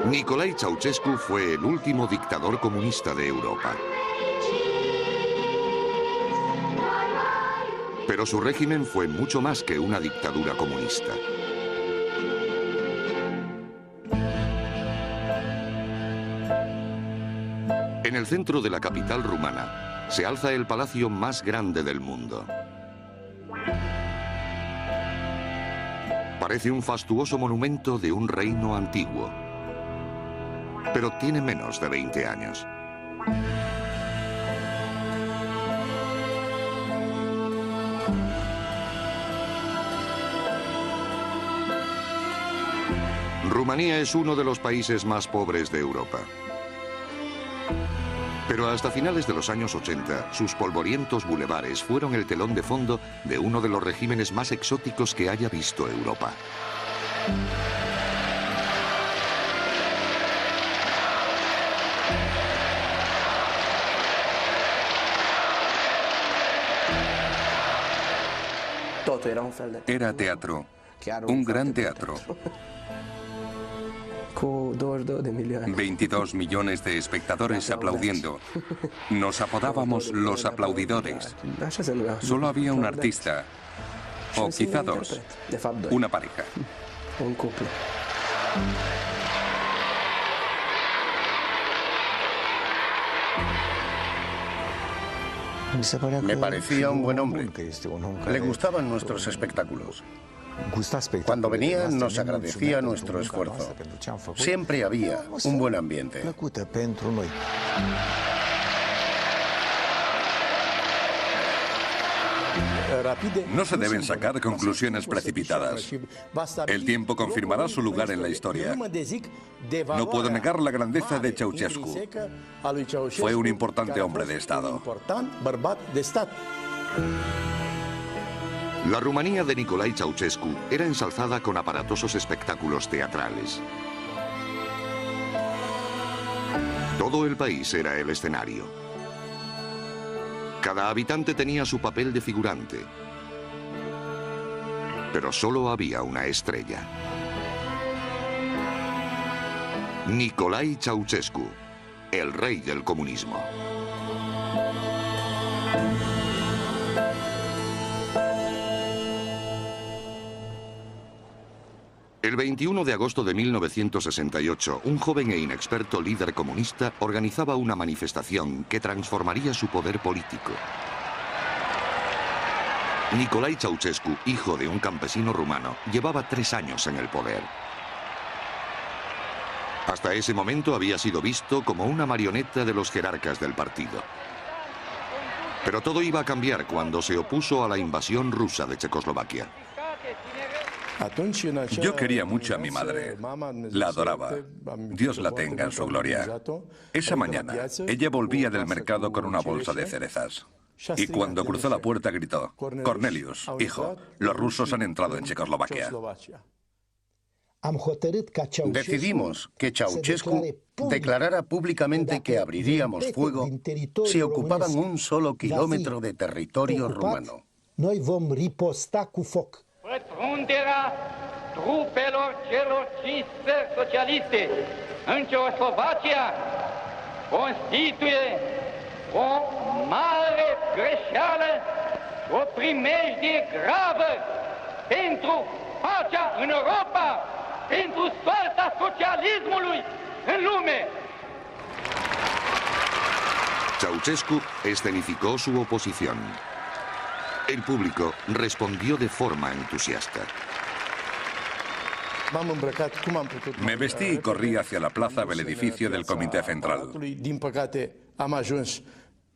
Nicolae Ceausescu fue el último dictador comunista de Europa. Pero su régimen fue mucho más que una dictadura comunista. En el centro de la capital rumana se alza el palacio más grande del mundo. Parece un fastuoso monumento de un reino antiguo, pero tiene menos de 20 años. Rumanía es uno de los países más pobres de Europa. Pero hasta finales de los años 80, sus polvorientos bulevares fueron el telón de fondo de uno de los regímenes más exóticos que haya visto Europa. Era teatro, un gran teatro. 22 millones de espectadores aplaudiendo. Nos apodábamos los aplaudidores. Solo había un artista, o quizá dos, una pareja. Me parecía un buen hombre. Le gustaban nuestros espectáculos. Cuando venía nos agradecía nuestro esfuerzo. Siempre había un buen ambiente. No se deben sacar conclusiones precipitadas. El tiempo confirmará su lugar en la historia. No puedo negar la grandeza de Ceausescu. Fue un importante hombre de Estado. La Rumanía de Nicolae Ceausescu era ensalzada con aparatosos espectáculos teatrales. Todo el país era el escenario. Cada habitante tenía su papel de figurante. Pero solo había una estrella. Nicolae Ceausescu, el rey del comunismo. El 21 de agosto de 1968, un joven e inexperto líder comunista organizaba una manifestación que transformaría su poder político. Nicolae Ceausescu, hijo de un campesino rumano, llevaba 3 años en el poder. Hasta ese momento había sido visto como una marioneta de los jerarcas del partido. Pero todo iba a cambiar cuando se opuso a la invasión rusa de Checoslovaquia. Yo quería mucho a mi madre. La adoraba. Dios la tenga en su gloria. Esa mañana, ella volvía del mercado con una bolsa de cerezas. Y cuando cruzó la puerta gritó: Cornelius, hijo, los rusos han entrado en Checoslovaquia. Decidimos que Ceausescu declarara públicamente que abriríamos fuego si ocupaban un solo kilómetro de territorio rumano. Pătrunderea trupelor celor 5 țări socialiste în Ceoslovacia constituie o mare greșeală, o primejdie gravă pentru pacea în Europa, pentru soarta socialismului în lume. Ceausescu escenificó su oposición. El público respondió de forma entusiasta. Me vestí y corrí hacia la plaza del edificio del Comité Central.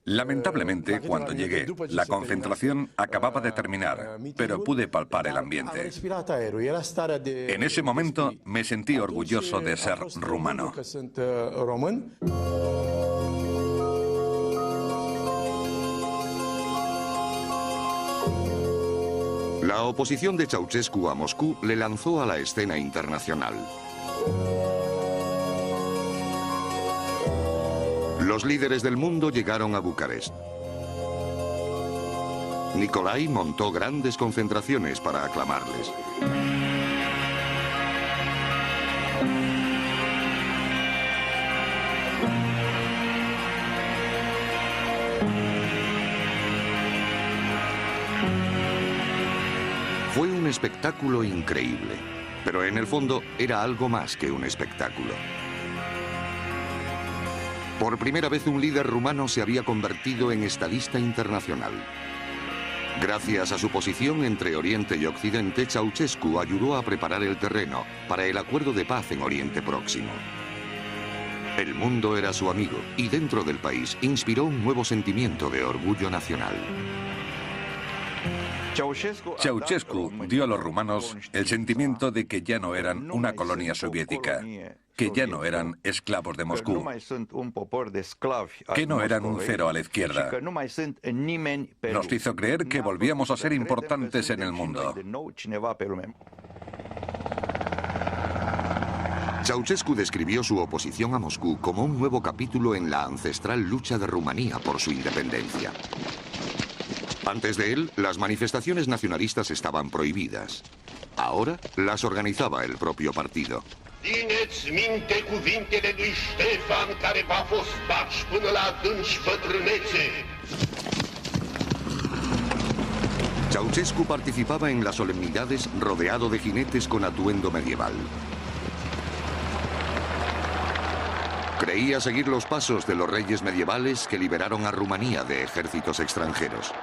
Lamentablemente, cuando llegué, la concentración acababa de terminar, pero pude palpar el ambiente. En ese momento me sentí orgulloso de ser rumano. La oposición de Ceausescu a Moscú le lanzó a la escena internacional. Los líderes del mundo llegaron a Bucarest. Nicolae montó grandes concentraciones para aclamarles. Fue un espectáculo increíble, pero en el fondo era algo más que un espectáculo. Por primera vez un líder rumano se había convertido en estadista internacional. Gracias a su posición entre Oriente y Occidente, Ceausescu ayudó a preparar el terreno para el acuerdo de paz en Oriente Próximo. El mundo era su amigo y dentro del país inspiró un nuevo sentimiento de orgullo nacional. Ceausescu dio a los rumanos el sentimiento de que ya no eran una colonia soviética, que ya no eran esclavos de Moscú, que no eran un cero a la izquierda. Nos hizo creer que volvíamos a ser importantes en el mundo. Ceausescu describió su oposición a Moscú como un nuevo capítulo en la ancestral lucha de Rumanía por su independencia. Antes de él, las manifestaciones nacionalistas estaban prohibidas. Ahora las organizaba el propio partido. Țineți minte cuvintele lui Ștefan, care v-a fost baci până la adânci bătrânețe. Ceausescu participaba en las solemnidades rodeado de jinetes con atuendo medieval. Creía seguir los pasos de los reyes medievales que liberaron a Rumanía de ejércitos extranjeros.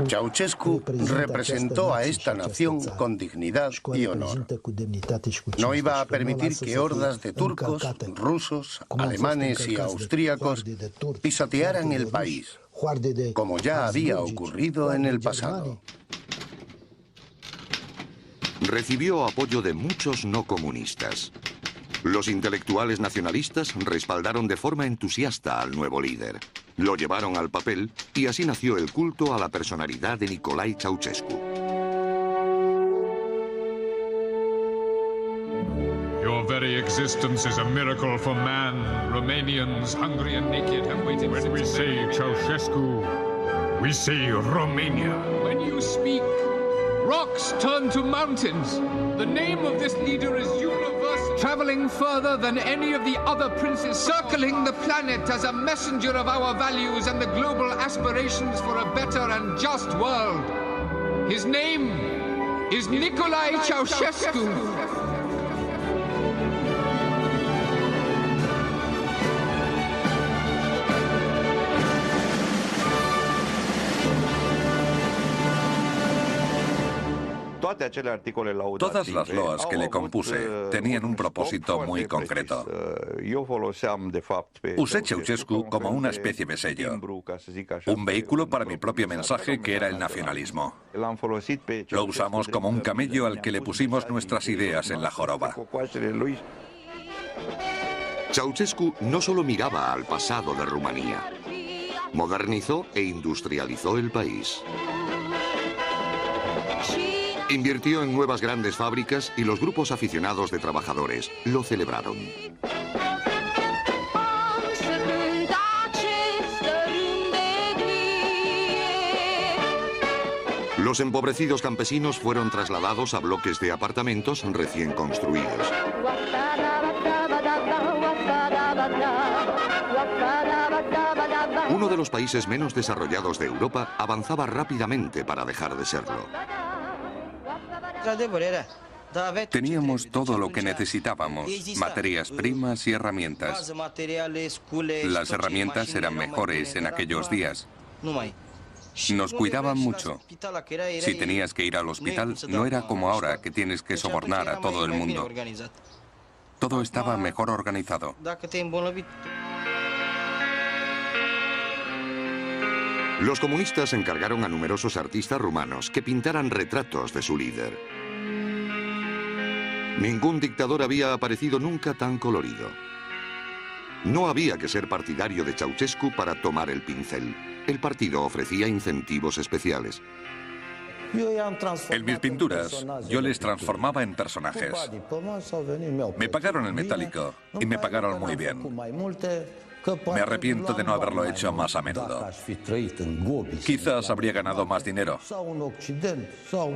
Ceausescu representó a esta nación con dignidad y honor. No iba a permitir que hordas de turcos, rusos, alemanes y austríacos pisotearan el país, como ya había ocurrido en el pasado. Recibió apoyo de muchos no comunistas. Los intelectuales nacionalistas respaldaron de forma entusiasta al nuevo líder. Lo llevaron al papel y así nació el culto a la personalidad de Nicolae Ceausescu. Your very existence is a miracle for man. Romanians, hungry and naked, have waited. When we say Ceausescu, we say Romania. When you speak, rocks turn to mountains. The name of this leader is universal. Traveling further than any of the other princes, circling the planet as a messenger of our values and the global aspirations for a better and just world. His name is Nicolae Ceausescu. Todas las loas que le compuse tenían un propósito muy concreto. Usé Ceausescu como una especie de sello, un vehículo para mi propio mensaje que era el nacionalismo. Lo usamos como un camello al que le pusimos nuestras ideas en la joroba. Ceausescu no solo miraba al pasado de Rumanía, modernizó e industrializó el país. Invirtió en nuevas grandes fábricas y los grupos aficionados de trabajadores lo celebraron. Los empobrecidos campesinos fueron trasladados a bloques de apartamentos recién construidos. Uno de los países menos desarrollados de Europa avanzaba rápidamente para dejar de serlo. Teníamos todo lo que necesitábamos, materias primas y herramientas. Las herramientas eran mejores en aquellos días. Nos cuidaban mucho. Si tenías que ir al hospital, no era como ahora, que tienes que sobornar a todo el mundo. Todo estaba mejor organizado. Los comunistas encargaron a numerosos artistas rumanos que pintaran retratos de su líder. Ningún dictador había aparecido nunca tan colorido. No había que ser partidario de Ceausescu para tomar el pincel. El partido ofrecía incentivos especiales. En mis pinturas, yo les transformaba en personajes. Me pagaron el metálico y me pagaron muy bien. Me arrepiento de no haberlo hecho más a menudo. Quizás habría ganado más dinero.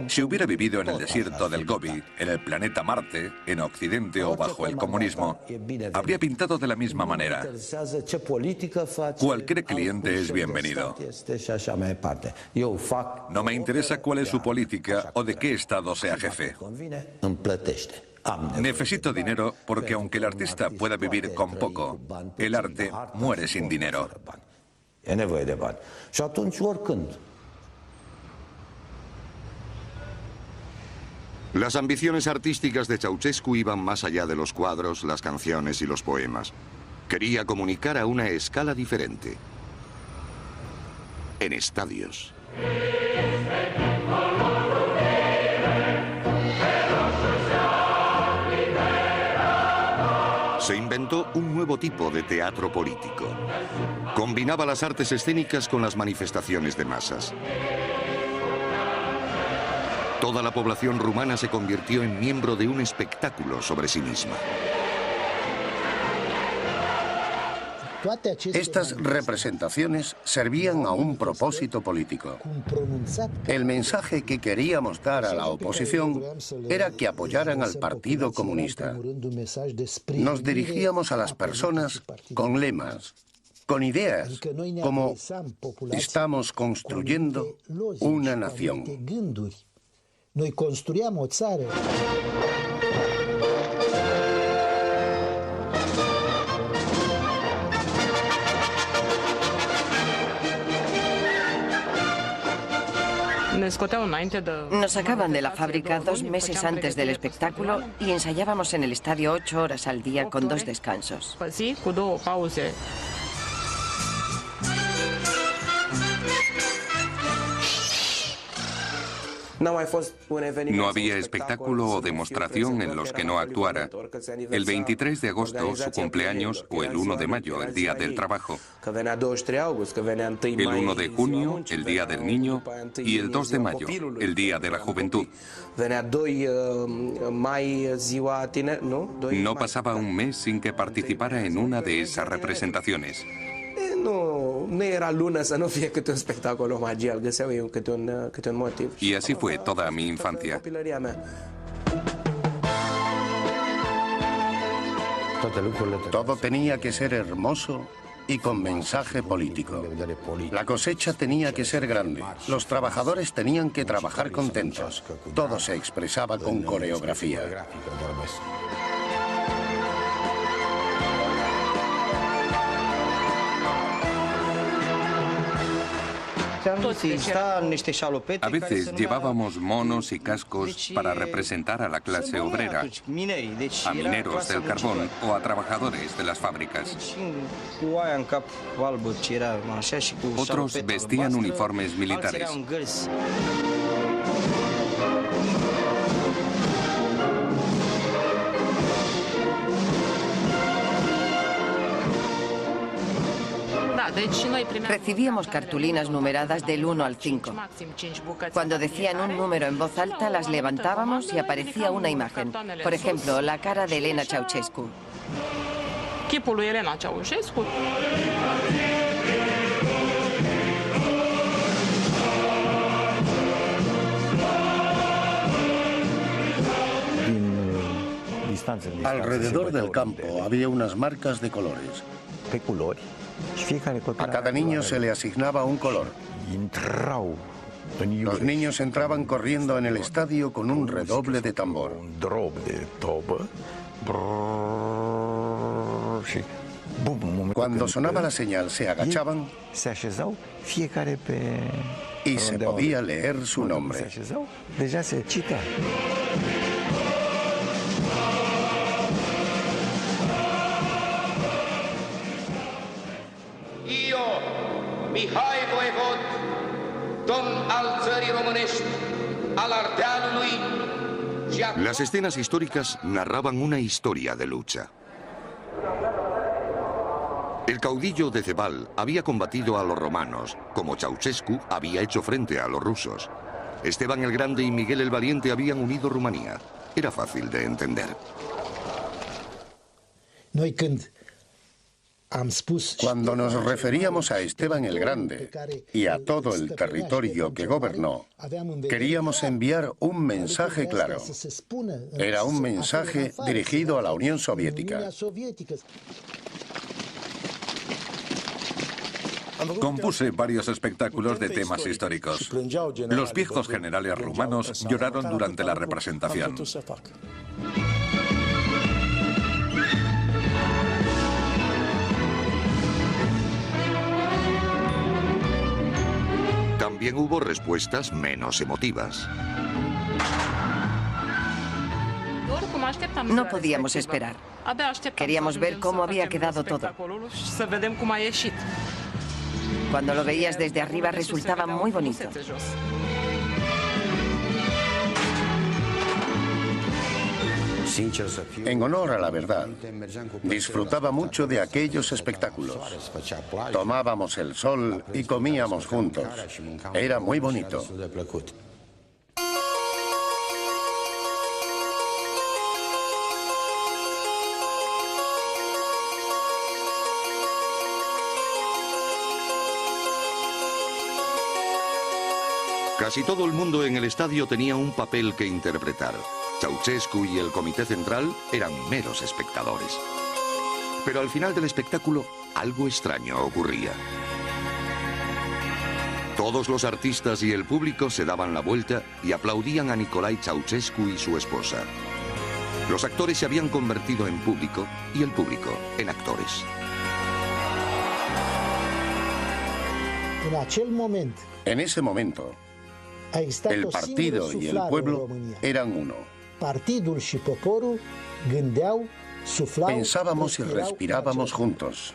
Si hubiera vivido en el desierto del Gobi, en el planeta Marte, en Occidente o bajo el comunismo, habría pintado de la misma manera. Cualquier cliente es bienvenido. No me interesa cuál es su política o de qué estado sea jefe. Necesito dinero porque aunque el artista pueda vivir con poco, el arte muere sin dinero. Las ambiciones artísticas de Ceausescu iban más allá de los cuadros, las canciones y los poemas. Quería comunicar a una escala diferente. En estadios. Se inventó un nuevo tipo de teatro político. Combinaba las artes escénicas con las manifestaciones de masas. Toda la población rumana se convirtió en miembro de un espectáculo sobre sí misma. Estas representaciones servían a un propósito político. El mensaje que queríamos dar a la oposición era que apoyaran al Partido Comunista. Nos dirigíamos a las personas con lemas, con ideas, como estamos construyendo una nación. Nos sacaban de la fábrica 2 meses antes del espectáculo y ensayábamos en el estadio 8 horas al día con 2 descansos. No había espectáculo o demostración en los que no actuara. El 23 de agosto, su cumpleaños, o el 1 de mayo, el Día del Trabajo. El 1 de junio, el Día del Niño, y el 2 de mayo, el Día de la Juventud. No pasaba un mes sin que participara en una de esas representaciones. Y así fue toda mi infancia. Todo tenía que ser hermoso y con mensaje político. La cosecha tenía que ser grande. Los trabajadores tenían que trabajar contentos. Todo se expresaba con coreografía. A veces llevábamos monos y cascos para representar a la clase obrera, a mineros del carbón o a trabajadores de las fábricas. Otros vestían uniformes militares. Recibíamos cartulinas numeradas del 1 al 5. Cuando decían un número en voz alta, las levantábamos y aparecía una imagen. Por ejemplo, la cara de Elena Ceausescu. Alrededor del campo había unas marcas de colores. A cada niño se le asignaba un color. Los niños entraban corriendo en el estadio con un redoble de tambor. Cuando sonaba la señal, se agachaban y se podía leer su nombre. Mihai Voievod, domn al țării românești, al Ardealului. Las escenas históricas narraban una historia de lucha. El caudillo de Cebal había combatido a los romanos, como Ceausescu había hecho frente a los rusos. Esteban el Grande y Miguel el Valiente habían unido Rumanía. Era fácil de entender. Cuando nos referíamos a Esteban el Grande y a todo el territorio que gobernó, queríamos enviar un mensaje claro. Era un mensaje dirigido a la Unión Soviética. Compuse varios espectáculos de temas históricos. Los viejos generales rumanos lloraron durante la representación. También hubo respuestas menos emotivas. No podíamos esperar. Queríamos ver cómo había quedado todo. Cuando lo veías desde arriba resultaba muy bonito. En honor a la verdad, disfrutaba mucho de aquellos espectáculos. Tomábamos el sol y comíamos juntos. Era muy bonito. Casi todo el mundo en el estadio tenía un papel que interpretar. Ceausescu y el Comité Central eran meros espectadores. Pero al final del espectáculo, algo extraño ocurría. Todos los artistas y el público se daban la vuelta y aplaudían a Nicolae Ceausescu y su esposa. Los actores se habían convertido en público y el público en actores. En ese momento, el partido y el pueblo eran uno. Pensábamos y respirábamos juntos.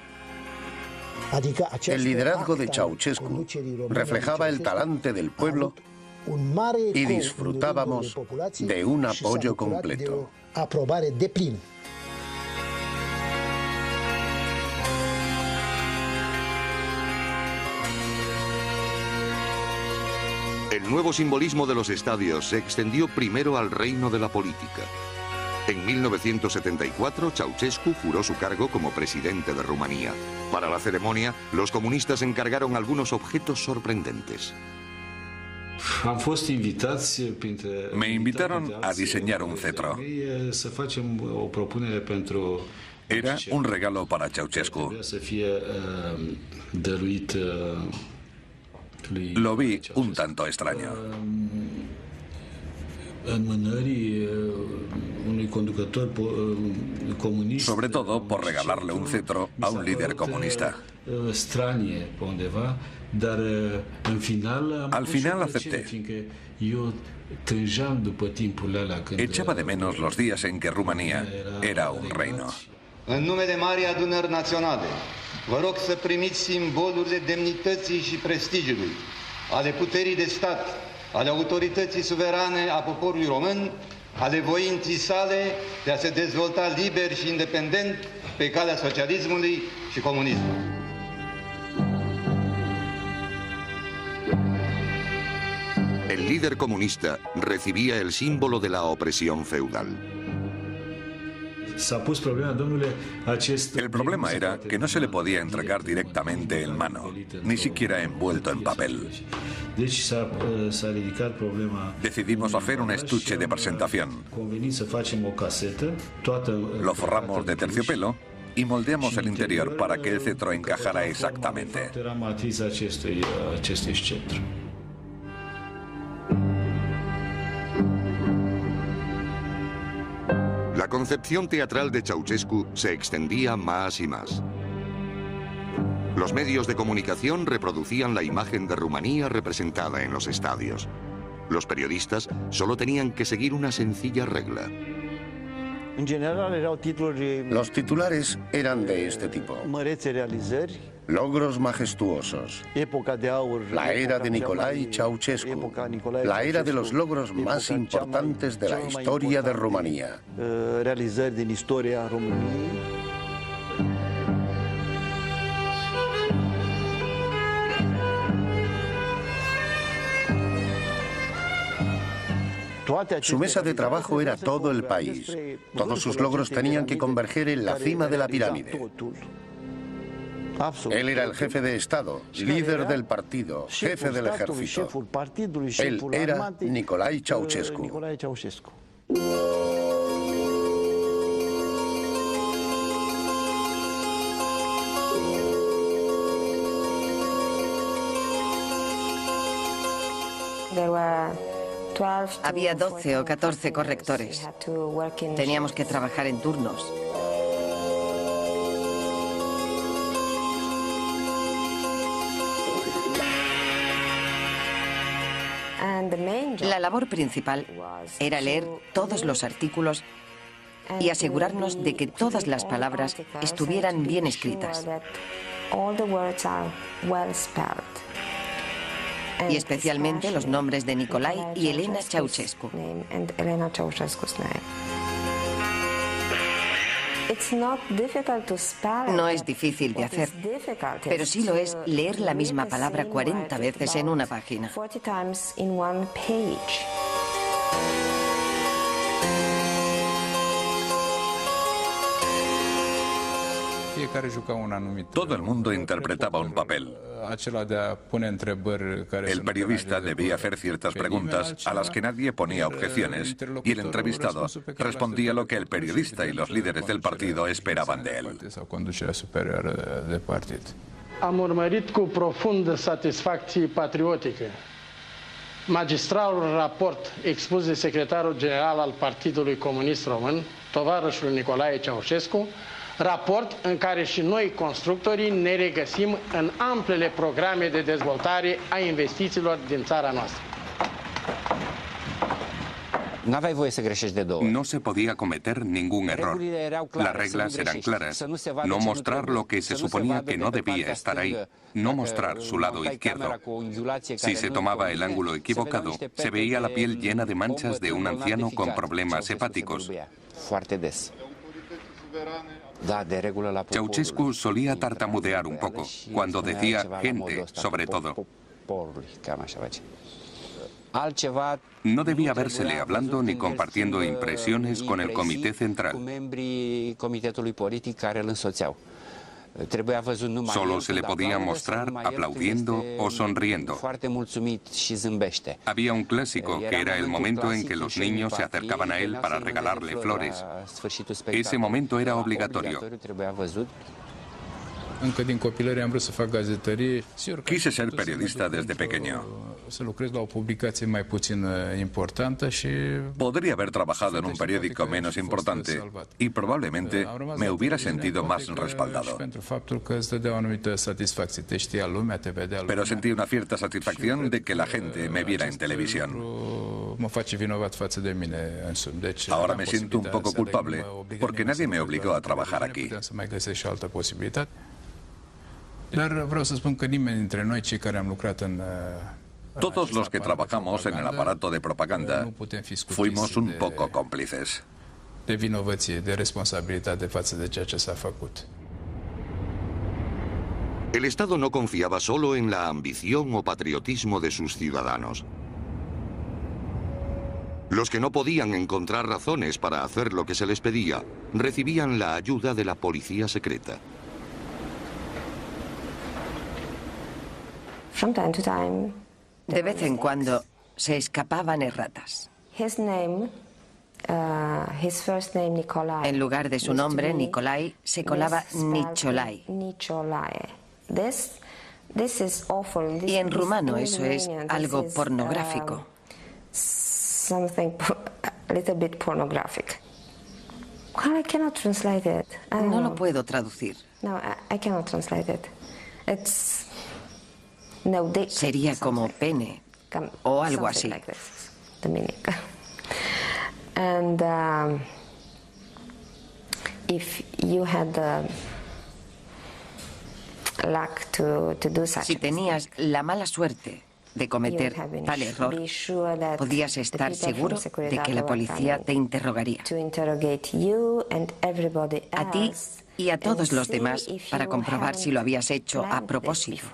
El liderazgo de Ceausescu reflejaba el talante del pueblo y disfrutábamos de un apoyo completo. El nuevo simbolismo de los estadios se extendió primero al reino de la política. En 1974, Ceausescu juró su cargo como presidente de Rumanía. Para la ceremonia, los comunistas encargaron algunos objetos sorprendentes. Me invitaron a diseñar un cetro. Era un regalo para Ceausescu. Lo vi un tanto extraño. Sobre todo por regalarle un cetro a un líder comunista. Al final acepté. Echaba de menos los días en que Rumanía era un reino. În nume de Marii Adunări Naționale, vă rog să primiți simbolurile demnității și prestigiului, ale puterii de stat, ale autorității suverane a poporului român, ale voinței sale de a se dezvolta liber și independent pe calea socialismului și comunismului. El líder comunista recibía el símbolo de la opresión feudal. El problema era que no se le podía entregar directamente en mano, ni siquiera envuelto en papel. Decidimos hacer un estuche de presentación. Lo forramos de terciopelo y moldeamos el interior para que el cetro encajara exactamente. La concepción teatral de Ceausescu se extendía más y más. Los medios de comunicación reproducían la imagen de Rumanía representada en los estadios. Los periodistas solo tenían que seguir una sencilla regla. Los titulares eran de este tipo: logros majestuosos, la era de Nicolae Ceausescu, la era de los logros más importantes de la historia de Rumanía. Su mesa de trabajo era todo el país. Todos sus logros tenían que converger en la cima de la pirámide. Él era el jefe de Estado, líder del partido, jefe del ejército. Él era Nicolae Ceausescu. Había 12 o 14 correctores. Teníamos que trabajar en turnos. La labor principal era leer todos los artículos y asegurarnos de que todas las palabras estuvieran bien escritas. Y especialmente los nombres de Nicolae y Elena Ceausescu. No es difícil de hacer, pero sí lo es leer la misma palabra 40 veces en una página. Todo el mundo interpretaba un papel. El periodista debía hacer ciertas preguntas a las que nadie ponía objeciones y el entrevistado respondía lo que el periodista y los líderes del partido esperaban de él. Am urmărit cu profundă satisfacție patriotică magistralul raport expus de secretarul general al Partidului Comunist Român, tovarășul Nicolae Ceausescu, raport în care și noi, constructorii, ne regăsim în amplele programe de dezvoltare a investițiilor din țara noastră. No se podía cometer ningún error. Las reglas eran claras. No mostrar lo que se suponía que no debía estar ahí. No mostrar su lado izquierdo. Si se tomaba el ángulo equivocado, se veía la piel llena de manchas de un anciano con problemas hepáticos. Ceausescu solía tartamudear un poco, cuando decía gente, sobre todo. No debía vérsele hablando ni compartiendo impresiones con el Comité Central. Solo se le podía mostrar aplaudiendo o sonriendo. Había un clásico que era el momento en que los niños se acercaban a él para regalarle flores. Ese momento era obligatorio. Quise ser periodista desde pequeño. Podría haber trabajado en un periódico menos importante y probablemente me hubiera sentido más respaldado. Pero sentí una cierta satisfacción de que la gente me viera en televisión. Ahora me siento un poco culpable porque nadie me obligó a trabajar aquí. Todos los que trabajamos en el aparato de propaganda fuimos un poco cómplices. El Estado no confiaba solo en la ambición o patriotismo de sus ciudadanos. Los que no podían encontrar razones para hacer lo que se les pedía, recibían la ayuda de la policía secreta. De vez en cuando se escapaban erratas. En lugar de su nombre, Nicolae, se colaba Nicolae. Y en rumano eso es algo pornográfico. No lo puedo traducir. Sería como pene o algo así. Si tenías la mala suerte de cometer tal error, podías estar seguro de que la policía te interrogaría. A ti y a todos los demás para comprobar si lo habías hecho a propósito.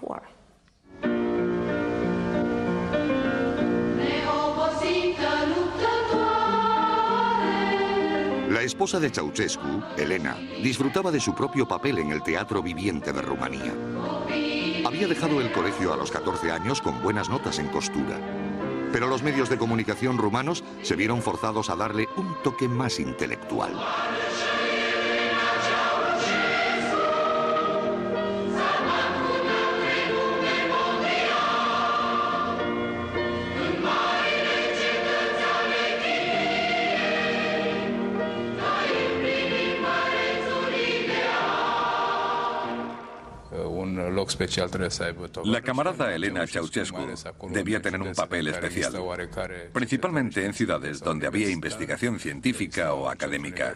La La esposa de Ceausescu, Elena, disfrutaba de su propio papel en el teatro viviente de Rumanía. Había dejado el colegio a los 14 años con buenas notas en costura. Pero los medios de comunicación rumanos se vieron forzados a darle un toque más intelectual. La camarada Elena Ceausescu debía tener un papel especial, principalmente en ciudades donde había investigación científica o académica.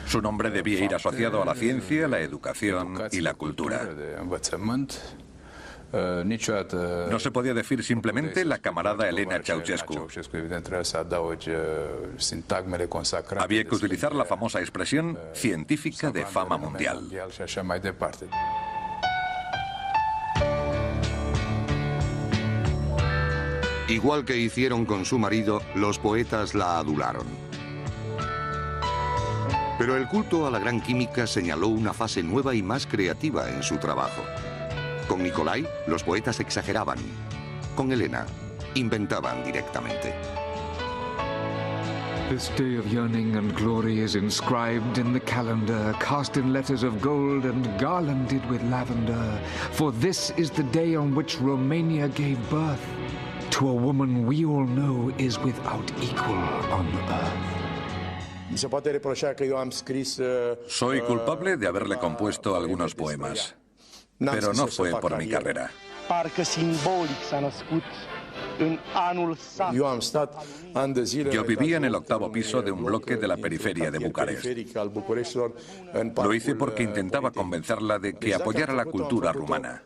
Su nombre debía ir asociado a la ciencia, la educación y la cultura. No se podía decir simplemente la camarada Elena Ceausescu. Había que utilizar la famosa expresión científica de fama mundial. Igual que hicieron con su marido, los poetas la adularon. Pero el culto a la gran química señaló una fase nueva y más creativa en su trabajo. Con Nicolai, los poetas exageraban. Con Elena, inventaban directamente. This day of yearning and glory is inscribed in the calendar, cast in letters of gold and garlanded with lavender. For this is the day on which Romania gave birth to a woman we all know is without equal on earth. Soy culpable de haberle compuesto algunos poemas. Pero no fue por mi carrera. Yo vivía en el 8º piso de un bloque de la periferia de Bucarest. Lo hice porque intentaba convencerla de que apoyara la cultura rumana.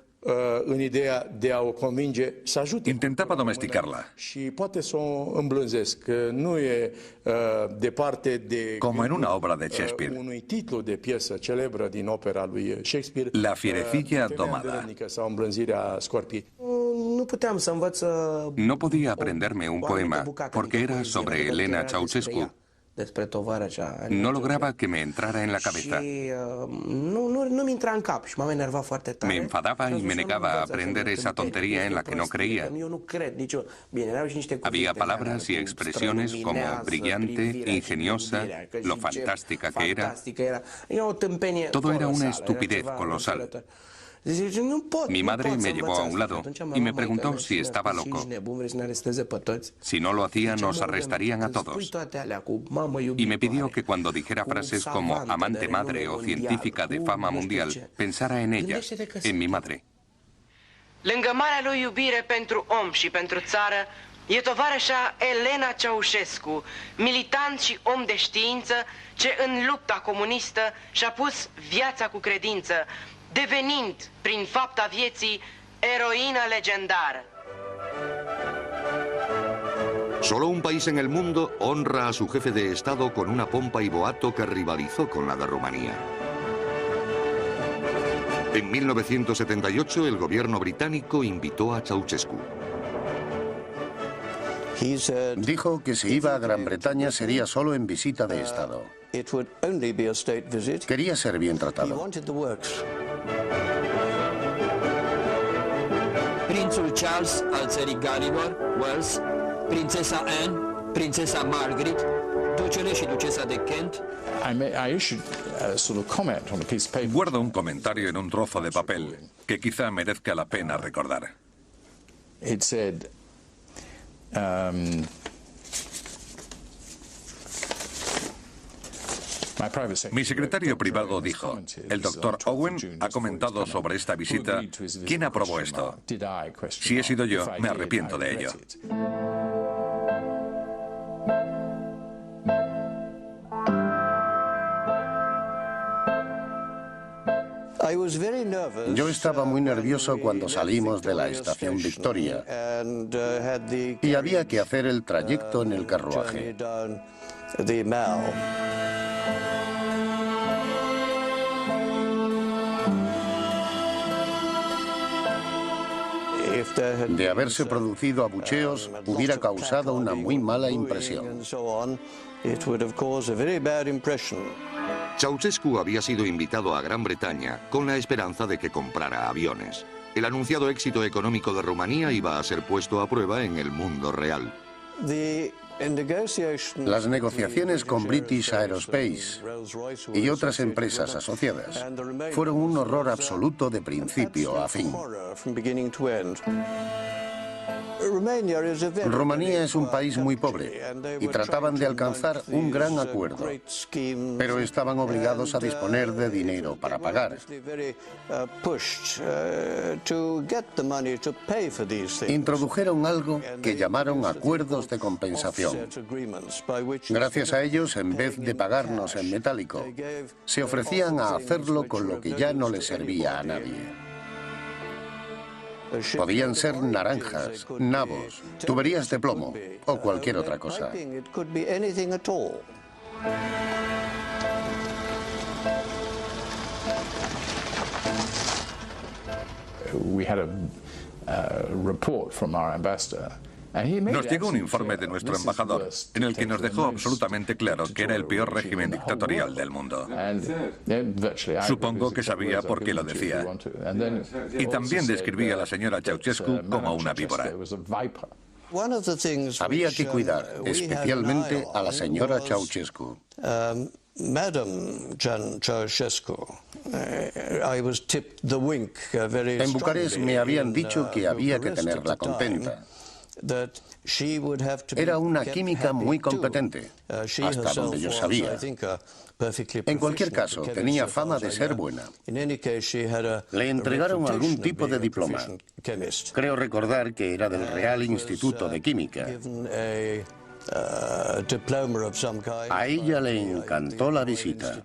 Intentaba domesticarla. Como en una obra de Shakespeare. La fierecilla domada. No podía aprenderme un poema porque era sobre Elena Ceausescu. No lograba que me entrara en la cabeza. Me enfadaba y me negaba a aprender esa tontería en la que no creía. Había palabras y expresiones como brillante, ingeniosa, lo fantástica que era. Todo era una estupidez colosal. Mi madre me llevó a un lado y me preguntó si estaba loco. Si no lo hacía, nos arrestarían a todos. Y me pidió que cuando dijera frases como amante madre o científica de fama mundial, pensara en ella, en mi madre. Lângă marea lui iubire pentru om și pentru țară, e tovarășa Elena Ceausescu, militant și om de știință, ce în lupta comunistă și-a pus viața cu credință, devenind, prin fapta vieții, eroină legendară. Solo un país en el mundo honra a su jefe de Estado con una pompa y boato que rivalizó con la de Rumanía. En 1978, el gobierno británico invitó a Ceausescu. Dijo que si iba a Gran Bretaña sería solo en visita de Estado. Quería ser bien tratado. Prințul Charles al țării Galilor, Wales, prințesa Anne, prințesa Margaret, ducele și ducesa de Kent. Guardo un comentario en un trozo de papel que quizá merezca la pena recordar. Mi secretario privado dijo, el doctor Owen ha comentado sobre esta visita, ¿quién aprobó esto? Si he sido yo, me arrepiento de ello. Yo estaba muy nervioso cuando salimos de la estación Victoria y había que hacer el trayecto en el carruaje. De haberse producido abucheos, hubiera causado una muy mala impresión. Ceausescu había sido invitado a Gran Bretaña con la esperanza de que comprara aviones. El anunciado éxito económico de Rumanía iba a ser puesto a prueba en el mundo real. Las negociaciones con British Aerospace y otras empresas asociadas fueron un horror absoluto de principio a fin. Rumanía es un país muy pobre y trataban de alcanzar un gran acuerdo, pero estaban obligados a disponer de dinero para pagar. Introdujeron algo que llamaron acuerdos de compensación. Gracias a ellos, en vez de pagarnos en metálico, se ofrecían a hacerlo con lo que ya no les servía a nadie. Podían ser naranjas, nabos, tuberías de plomo o cualquier otra cosa. Nos llegó un informe de nuestro embajador en el que nos dejó absolutamente claro que era el peor régimen dictatorial del mundo. Supongo que sabía por qué lo decía. Y también describía a la señora Ceausescu como una víbora. Había que cuidar especialmente a la señora Ceausescu. En Bucarest me habían dicho que había que tenerla contenta. Era una química muy competente, hasta donde yo sabía. En cualquier caso, tenía fama de ser buena. Le entregaron algún tipo de diploma. Creo recordar que era del Real Instituto de Química. A ella le encantó la visita.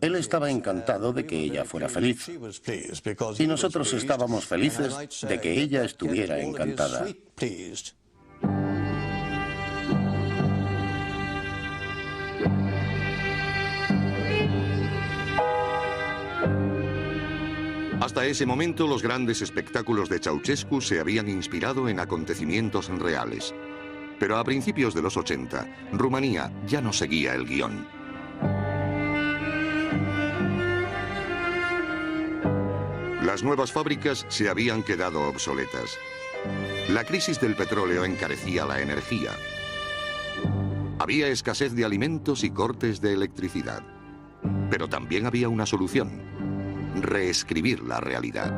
Él estaba encantado de que ella fuera feliz. Y nosotros estábamos felices de que ella estuviera encantada. Hasta ese momento, los grandes espectáculos de Ceausescu se habían inspirado en acontecimientos reales. Pero a principios de los 80, Rumanía ya no seguía el guión. Las nuevas fábricas se habían quedado obsoletas. La crisis del petróleo encarecía la energía. Había escasez de alimentos y cortes de electricidad. Pero también había una solución: reescribir la realidad.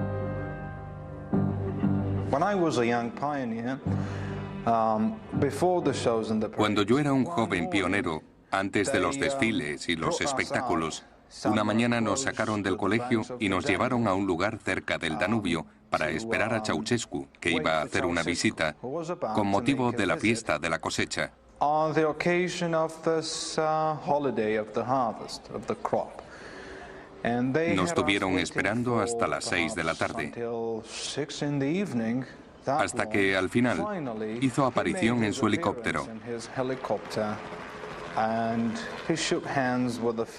Cuando yo era un joven pionero, antes de los desfiles y los espectáculos, una mañana nos sacaron del colegio y nos llevaron a un lugar cerca del Danubio para esperar a Ceausescu, que iba a hacer una visita con motivo de la fiesta de la cosecha. Nos tuvieron esperando hasta las 6 de la tarde, hasta que al final hizo aparición en su helicóptero.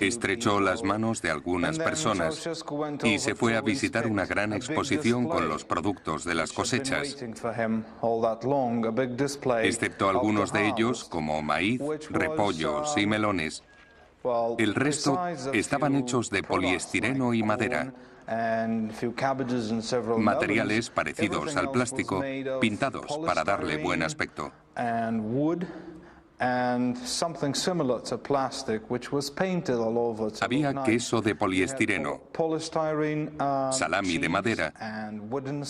Estrechó las manos de algunas personas y se fue a visitar una gran exposición con los productos de las cosechas, excepto algunos de ellos como maíz, repollos y melones. El resto estaban hechos de poliestireno y madera, materiales parecidos al plástico, pintados para darle buen aspecto. Había queso de poliestireno, salami de madera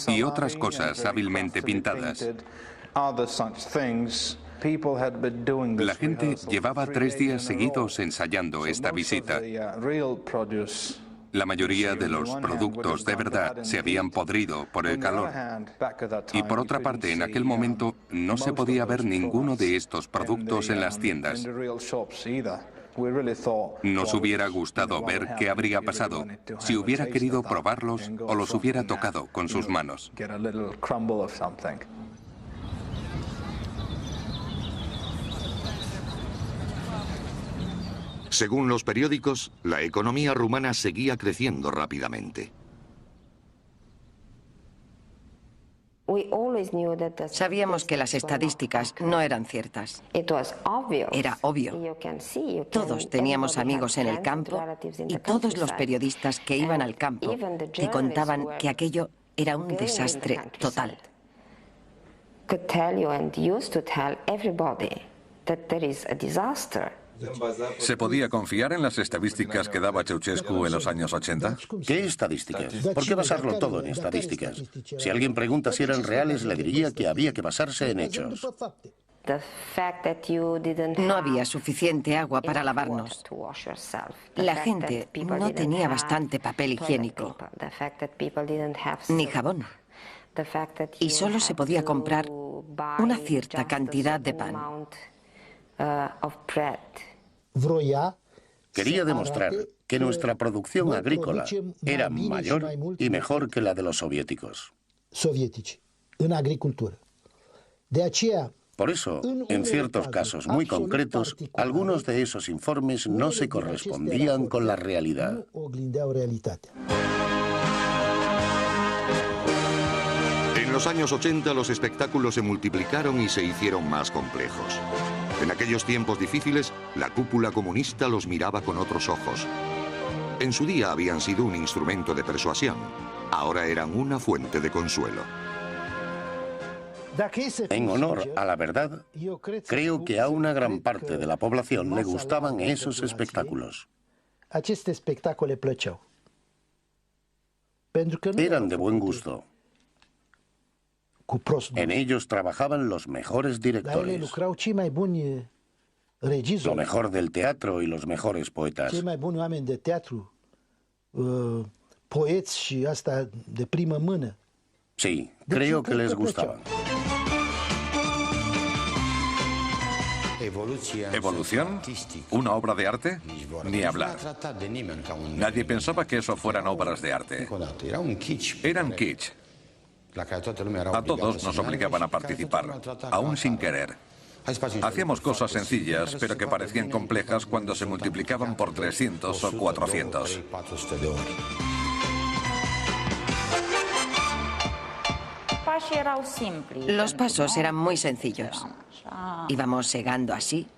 y otras cosas hábilmente pintadas. La gente llevaba 3 días seguidos ensayando esta visita. La mayoría de los productos de verdad se habían podrido por el calor. Y por otra parte, en aquel momento no se podía ver ninguno de estos productos en las tiendas. Nos hubiera gustado ver qué habría pasado si hubiera querido probarlos o los hubiera tocado con sus manos. Según los periódicos, la economía rumana seguía creciendo rápidamente. Sabíamos que las estadísticas no eran ciertas. Era obvio. Todos teníamos amigos en el campo y todos los periodistas que iban al campo te contaban que aquello era un desastre total. ¿Se podía confiar en las estadísticas que daba Ceausescu en los años 80? ¿Qué estadísticas? ¿Por qué basarlo todo en estadísticas? Si alguien pregunta si eran reales, le diría que había que basarse en hechos. No había suficiente agua para lavarnos. La gente no tenía bastante papel higiénico, ni jabón. Y solo se podía comprar una cierta cantidad de pan. Quería demostrar que nuestra producción agrícola era mayor y mejor que la de los soviéticos. Por eso, en ciertos casos muy concretos, algunos de esos informes no se correspondían con la realidad. En los años 80 los espectáculos se multiplicaron y se hicieron más complejos. En aquellos tiempos difíciles, la cúpula comunista los miraba con otros ojos. En su día habían sido un instrumento de persuasión. Ahora eran una fuente de consuelo. En honor a la verdad, creo que a una gran parte de la población le gustaban esos espectáculos. Eran de buen gusto. En ellos trabajaban los mejores directores, lo mejor del teatro y los mejores poetas. Sí, creo que les gustaban. ¿Evolución? ¿Una obra de arte? Ni hablar. Nadie pensaba que eso fueran obras de arte. Eran kitsch. A todos nos obligaban a participar, aún sin querer. Hacíamos cosas sencillas, pero que parecían complejas cuando se multiplicaban por 300 o 400. Los pasos eran muy sencillos. Íbamos segando así.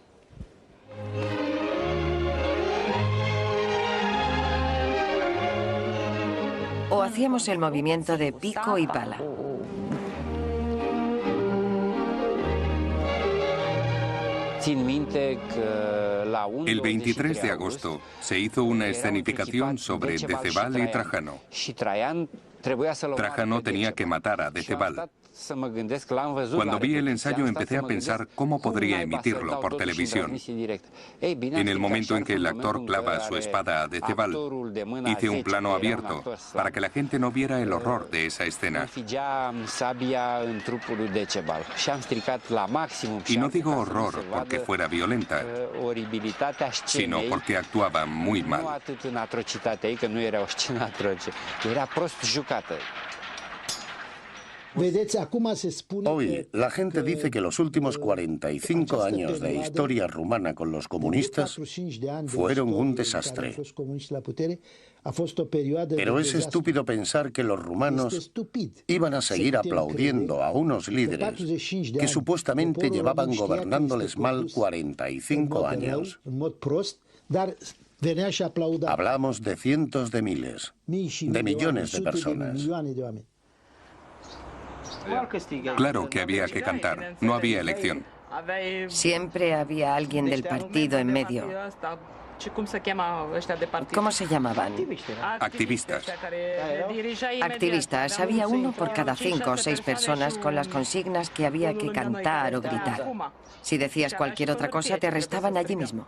O hacíamos el movimiento de pico y pala. El 23 de agosto se hizo una escenificación sobre Decebal y Trajano. Trajano tenía que matar a Decebal. Cuando vi el ensayo empecé a pensar cómo podría emitirlo por televisión. En el momento en que el actor clava su espada a Decebal, hice un plano abierto para que la gente no viera el horror de esa escena. Y no digo horror porque fuera violenta, sino porque actuaba muy mal. Hoy, la gente dice que los últimos 45 años de historia rumana con los comunistas fueron un desastre. Pero es estúpido pensar que los rumanos iban a seguir aplaudiendo a unos líderes que supuestamente llevaban gobernándoles mal 45 años. Hablamos de cientos de miles, de millones de personas. Claro que había que cantar, no había elección. Siempre había alguien del partido en medio. ¿Cómo se llamaban? Activistas. Activistas. Había uno por cada 5 o 6 personas con las consignas que había que cantar o gritar. Si decías cualquier otra cosa, te arrestaban allí mismo.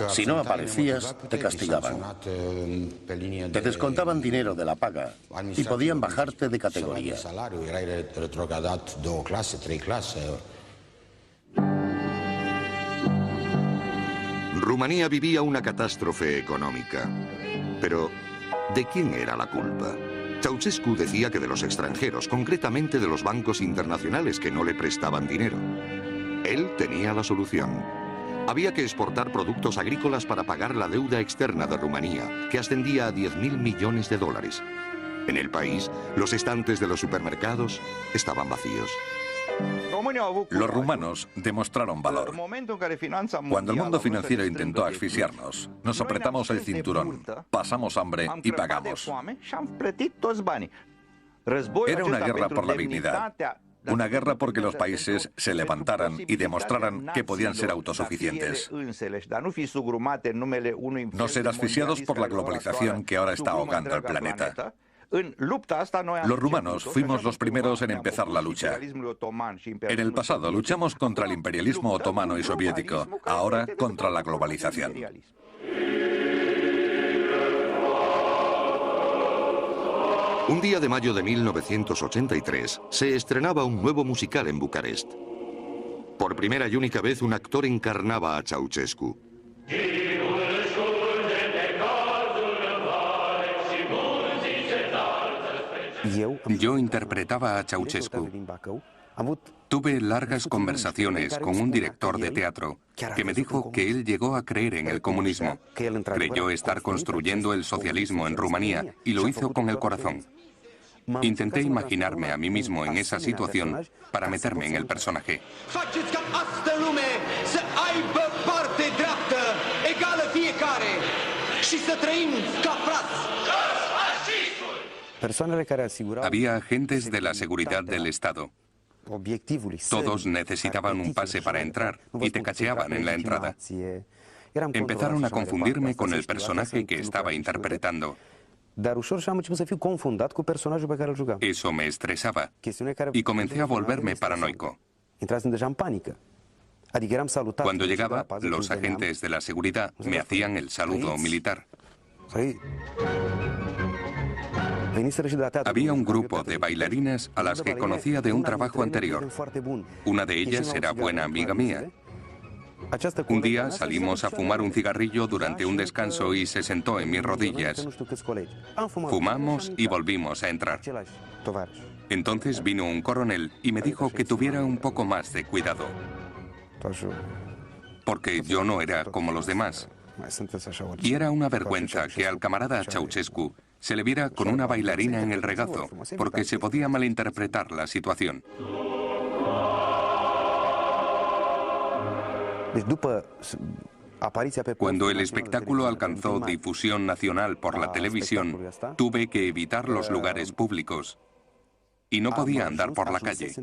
Si no aparecías, te castigaban. Te descontaban dinero de la paga y podían bajarte de categoría. Rumanía vivía una catástrofe económica. Pero, ¿de quién era la culpa? Ceausescu decía que de los extranjeros, concretamente de los bancos internacionales que no le prestaban dinero. Él tenía la solución. Había que exportar productos agrícolas para pagar la deuda externa de Rumanía, que ascendía a 10.000 millones de dólares. En el país, los estantes de los supermercados estaban vacíos. Los rumanos demostraron valor. Cuando el mundo financiero intentó asfixiarnos, nos apretamos el cinturón, pasamos hambre y pagamos. Era una guerra por la dignidad. Una guerra porque los países se levantaran y demostraran que podían ser autosuficientes. No ser asfixiados por la globalización que ahora está ahogando el planeta. Los rumanos fuimos los primeros en empezar la lucha. En el pasado luchamos contra el imperialismo otomano y soviético, ahora contra la globalización. Un día de mayo de 1983 se estrenaba un nuevo musical en Bucarest. Por primera y única vez un actor encarnaba a Ceausescu. Yo interpretaba a Ceausescu. Tuve largas conversaciones con un director de teatro que me dijo que él llegó a creer en el comunismo. Creyó estar construyendo el socialismo en Rumanía y lo hizo con el corazón. Intenté imaginarme a mí mismo en esa situación para meterme en el personaje. Había agentes de la seguridad del Estado. Todos necesitaban un pase para entrar y te cacheaban en la entrada. Empezaron a confundirme con el personaje que estaba interpretando. Eso me estresaba y comencé a volverme paranoico. Cuando llegaba, los agentes de la seguridad me hacían el saludo militar. Había un grupo de bailarinas a las que conocía de un trabajo anterior. Una de ellas era buena amiga mía. Un día salimos a fumar un cigarrillo durante un descanso y se sentó en mis rodillas. Fumamos y volvimos a entrar. Entonces vino un coronel y me dijo que tuviera un poco más de cuidado. Porque yo no era como los demás. Y era una vergüenza que al camarada Ceausescu se le viera con una bailarina en el regazo, porque se podía malinterpretar la situación. Cuando el espectáculo alcanzó difusión nacional por la televisión, tuve que evitar los lugares públicos y no podía andar por la calle.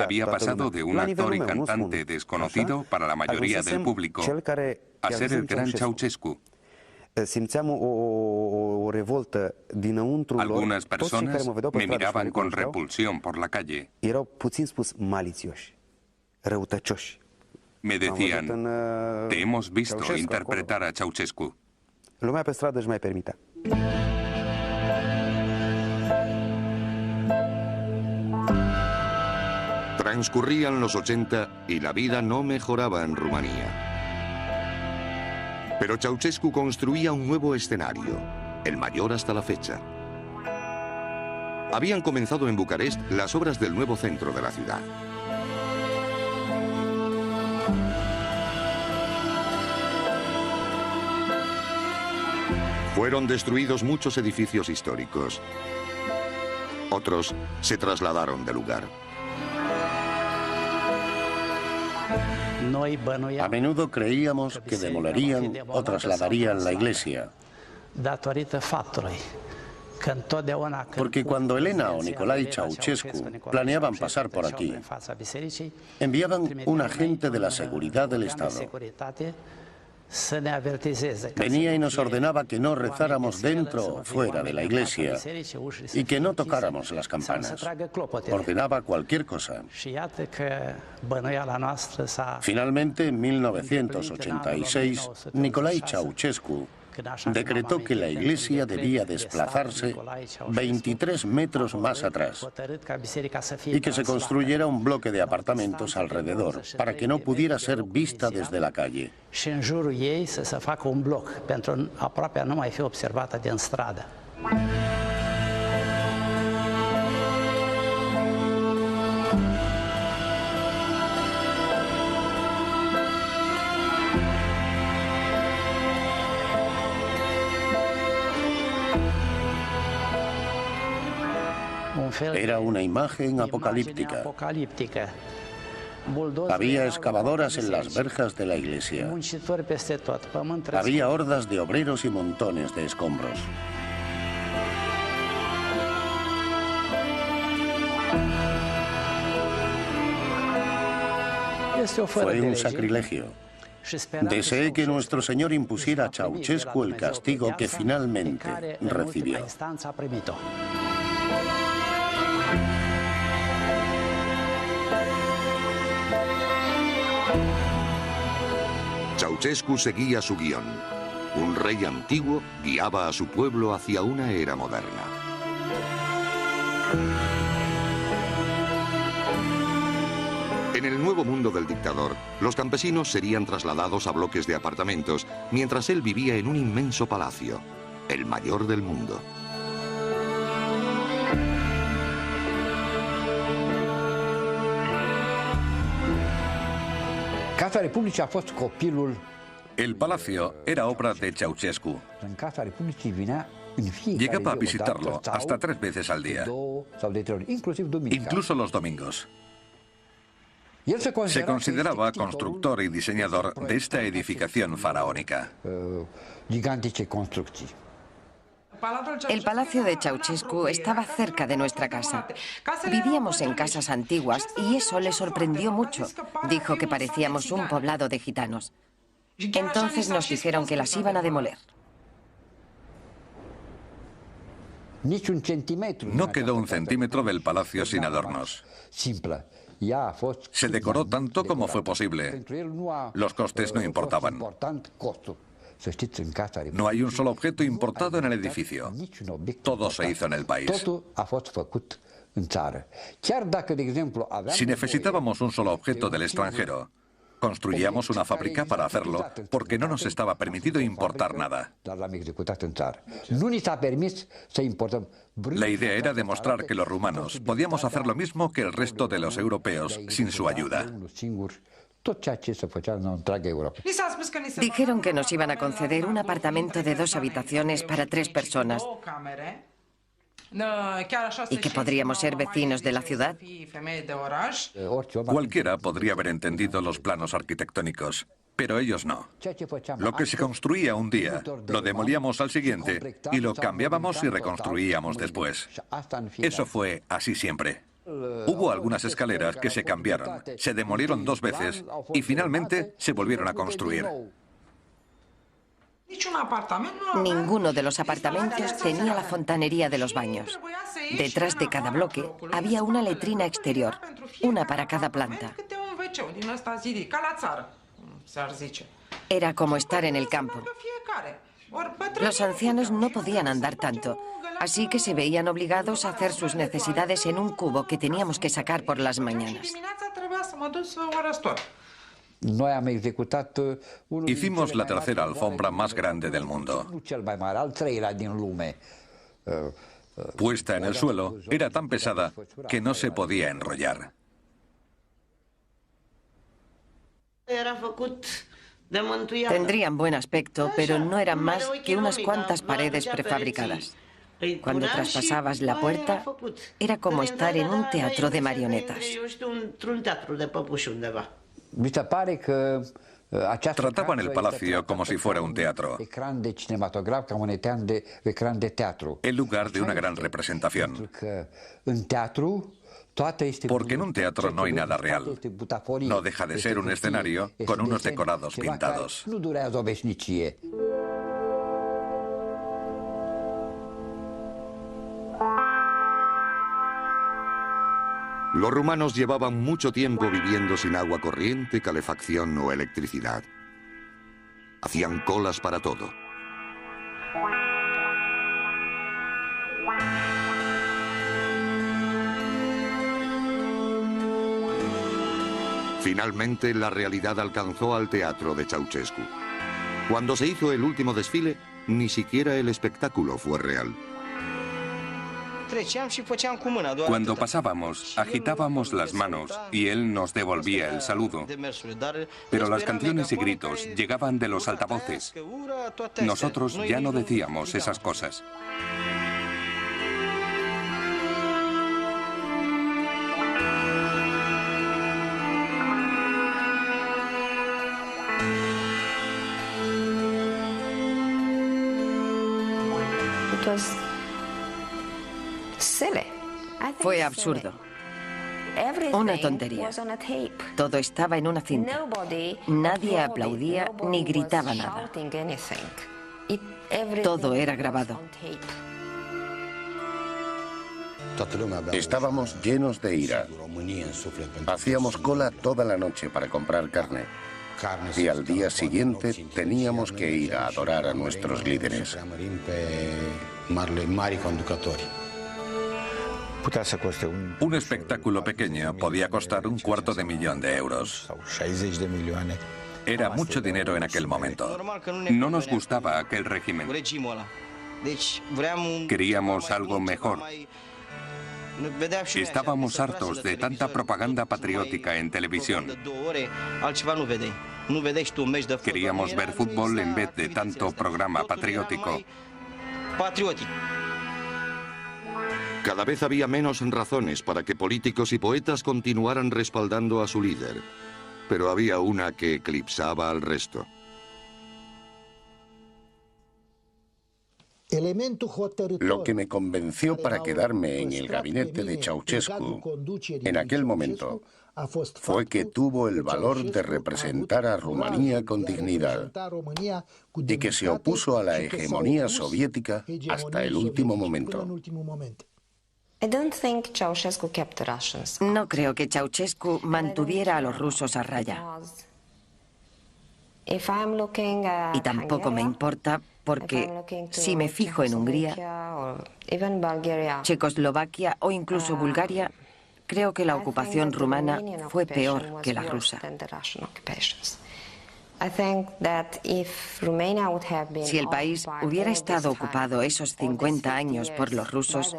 Había pasado de un actor y cantante desconocido para la mayoría del público a ser el gran Ceausescu. Algunas personas me miraban con repulsión por la calle. Me decían, te hemos visto interpretar a Ceausescu. Transcurrían los 80 y la vida no mejoraba en Rumanía. Pero Ceausescu construía un nuevo escenario, el mayor hasta la fecha. Habían comenzado en Bucarest las obras del nuevo centro de la ciudad. Fueron destruidos muchos edificios históricos. Otros se trasladaron de lugar. A menudo creíamos que demolerían o trasladarían la iglesia. Porque cuando Elena o Nicolae Ceausescu planeaban pasar por aquí, enviaban un agente de la seguridad del Estado. Venía y nos ordenaba que no rezáramos dentro o fuera de la iglesia y que no tocáramos las campanas. Ordenaba cualquier cosa. Finalmente, en 1986, Nicolae Ceausescu decretó que la iglesia debía desplazarse 23 metros más atrás y que se construyera un bloque de apartamentos alrededor para que no pudiera ser vista desde la calle. Era una imagen apocalíptica. Había excavadoras en las verjas de la iglesia. Había hordas de obreros y montones de escombros. Fue un sacrilegio. Deseé que nuestro Señor impusiera a Ceausescu el castigo que finalmente recibió. Ceausescu seguía su guión. Un rey antiguo guiaba a su pueblo hacia una era moderna. En el nuevo mundo del dictador, los campesinos serían trasladados a bloques de apartamentos, mientras él vivía en un inmenso palacio, el mayor del mundo. El palacio era obra de Ceausescu. Llegaba a visitarlo hasta 3 veces al día, incluso los domingos. Se consideraba constructor y diseñador de esta edificación faraónica. El palacio de Ceausescu estaba cerca de nuestra casa. Vivíamos en casas antiguas y eso le sorprendió mucho. Dijo que parecíamos un poblado de gitanos. Entonces nos dijeron que las iban a demoler. No quedó un centímetro del palacio sin adornos. Se decoró tanto como fue posible. Los costes no importaban. No hay un solo objeto importado en el edificio. Todo se hizo en el país. Si necesitábamos un solo objeto del extranjero, construíamos una fábrica para hacerlo, porque no nos estaba permitido importar nada. La idea era demostrar que los rumanos podíamos hacer lo mismo que el resto de los europeos sin su ayuda. Dijeron que nos iban a conceder un apartamento de 2 habitaciones para 3 personas y que podríamos ser vecinos de la ciudad. Cualquiera podría haber entendido los planos arquitectónicos, pero ellos no. Lo que se construía un día, lo demolíamos al siguiente y lo cambiábamos y reconstruíamos después. Eso fue así siempre. Hubo algunas escaleras que se cambiaron, se demolieron 2 veces y finalmente se volvieron a construir. Ninguno de los apartamentos tenía la fontanería de los baños. Detrás de cada bloque había una letrina exterior, una para cada planta. Era como estar en el campo. Los ancianos no podían andar tanto, así que se veían obligados a hacer sus necesidades en un cubo que teníamos que sacar por las mañanas. Hicimos la tercera alfombra más grande del mundo. Puesta en el suelo, era tan pesada que no se podía enrollar. Tendrían buen aspecto, pero no eran más que unas cuantas paredes prefabricadas. Cuando traspasabas la puerta, era como estar en un teatro de marionetas. Trataban el palacio como si fuera un teatro, en lugar de una gran representación. Porque en un teatro no hay nada real. No deja de ser un escenario con unos decorados pintados. Los rumanos llevaban mucho tiempo viviendo sin agua corriente, calefacción o electricidad. Hacían colas para todo. Finalmente, la realidad alcanzó al teatro de Ceausescu. Cuando se hizo el último desfile, ni siquiera el espectáculo fue real. Cuando pasábamos, agitábamos las manos y él nos devolvía el saludo. Pero las canciones y gritos llegaban de los altavoces. Nosotros ya no decíamos esas cosas. Fue absurdo. Una tontería. Todo estaba en una cinta. Nadie aplaudía ni gritaba nada. Todo era grabado. Estábamos llenos de ira. Hacíamos cola toda la noche para comprar carne. Y al día siguiente teníamos que ir a adorar a nuestros líderes. Un espectáculo pequeño podía costar $250.000 de euros. Era mucho dinero en aquel momento. No nos gustaba aquel régimen. Queríamos algo mejor. Estábamos hartos de tanta propaganda patriótica en televisión. Queríamos ver fútbol en vez de tanto programa patriótico. Cada vez había menos razones para que políticos y poetas continuaran respaldando a su líder. Pero había una que eclipsaba al resto. Lo que me convenció para quedarme en el gabinete de Ceausescu en aquel momento fue que tuvo el valor de representar a Rumanía con dignidad y que se opuso a la hegemonía soviética hasta el último momento. No creo que Ceausescu mantuviera a los rusos a raya. Y tampoco me importa porque si me fijo en Hungría, Checoslovaquia o incluso Bulgaria, creo que la ocupación rumana fue peor que la rusa. Si el país hubiera estado ocupado esos 50 años por los rusos,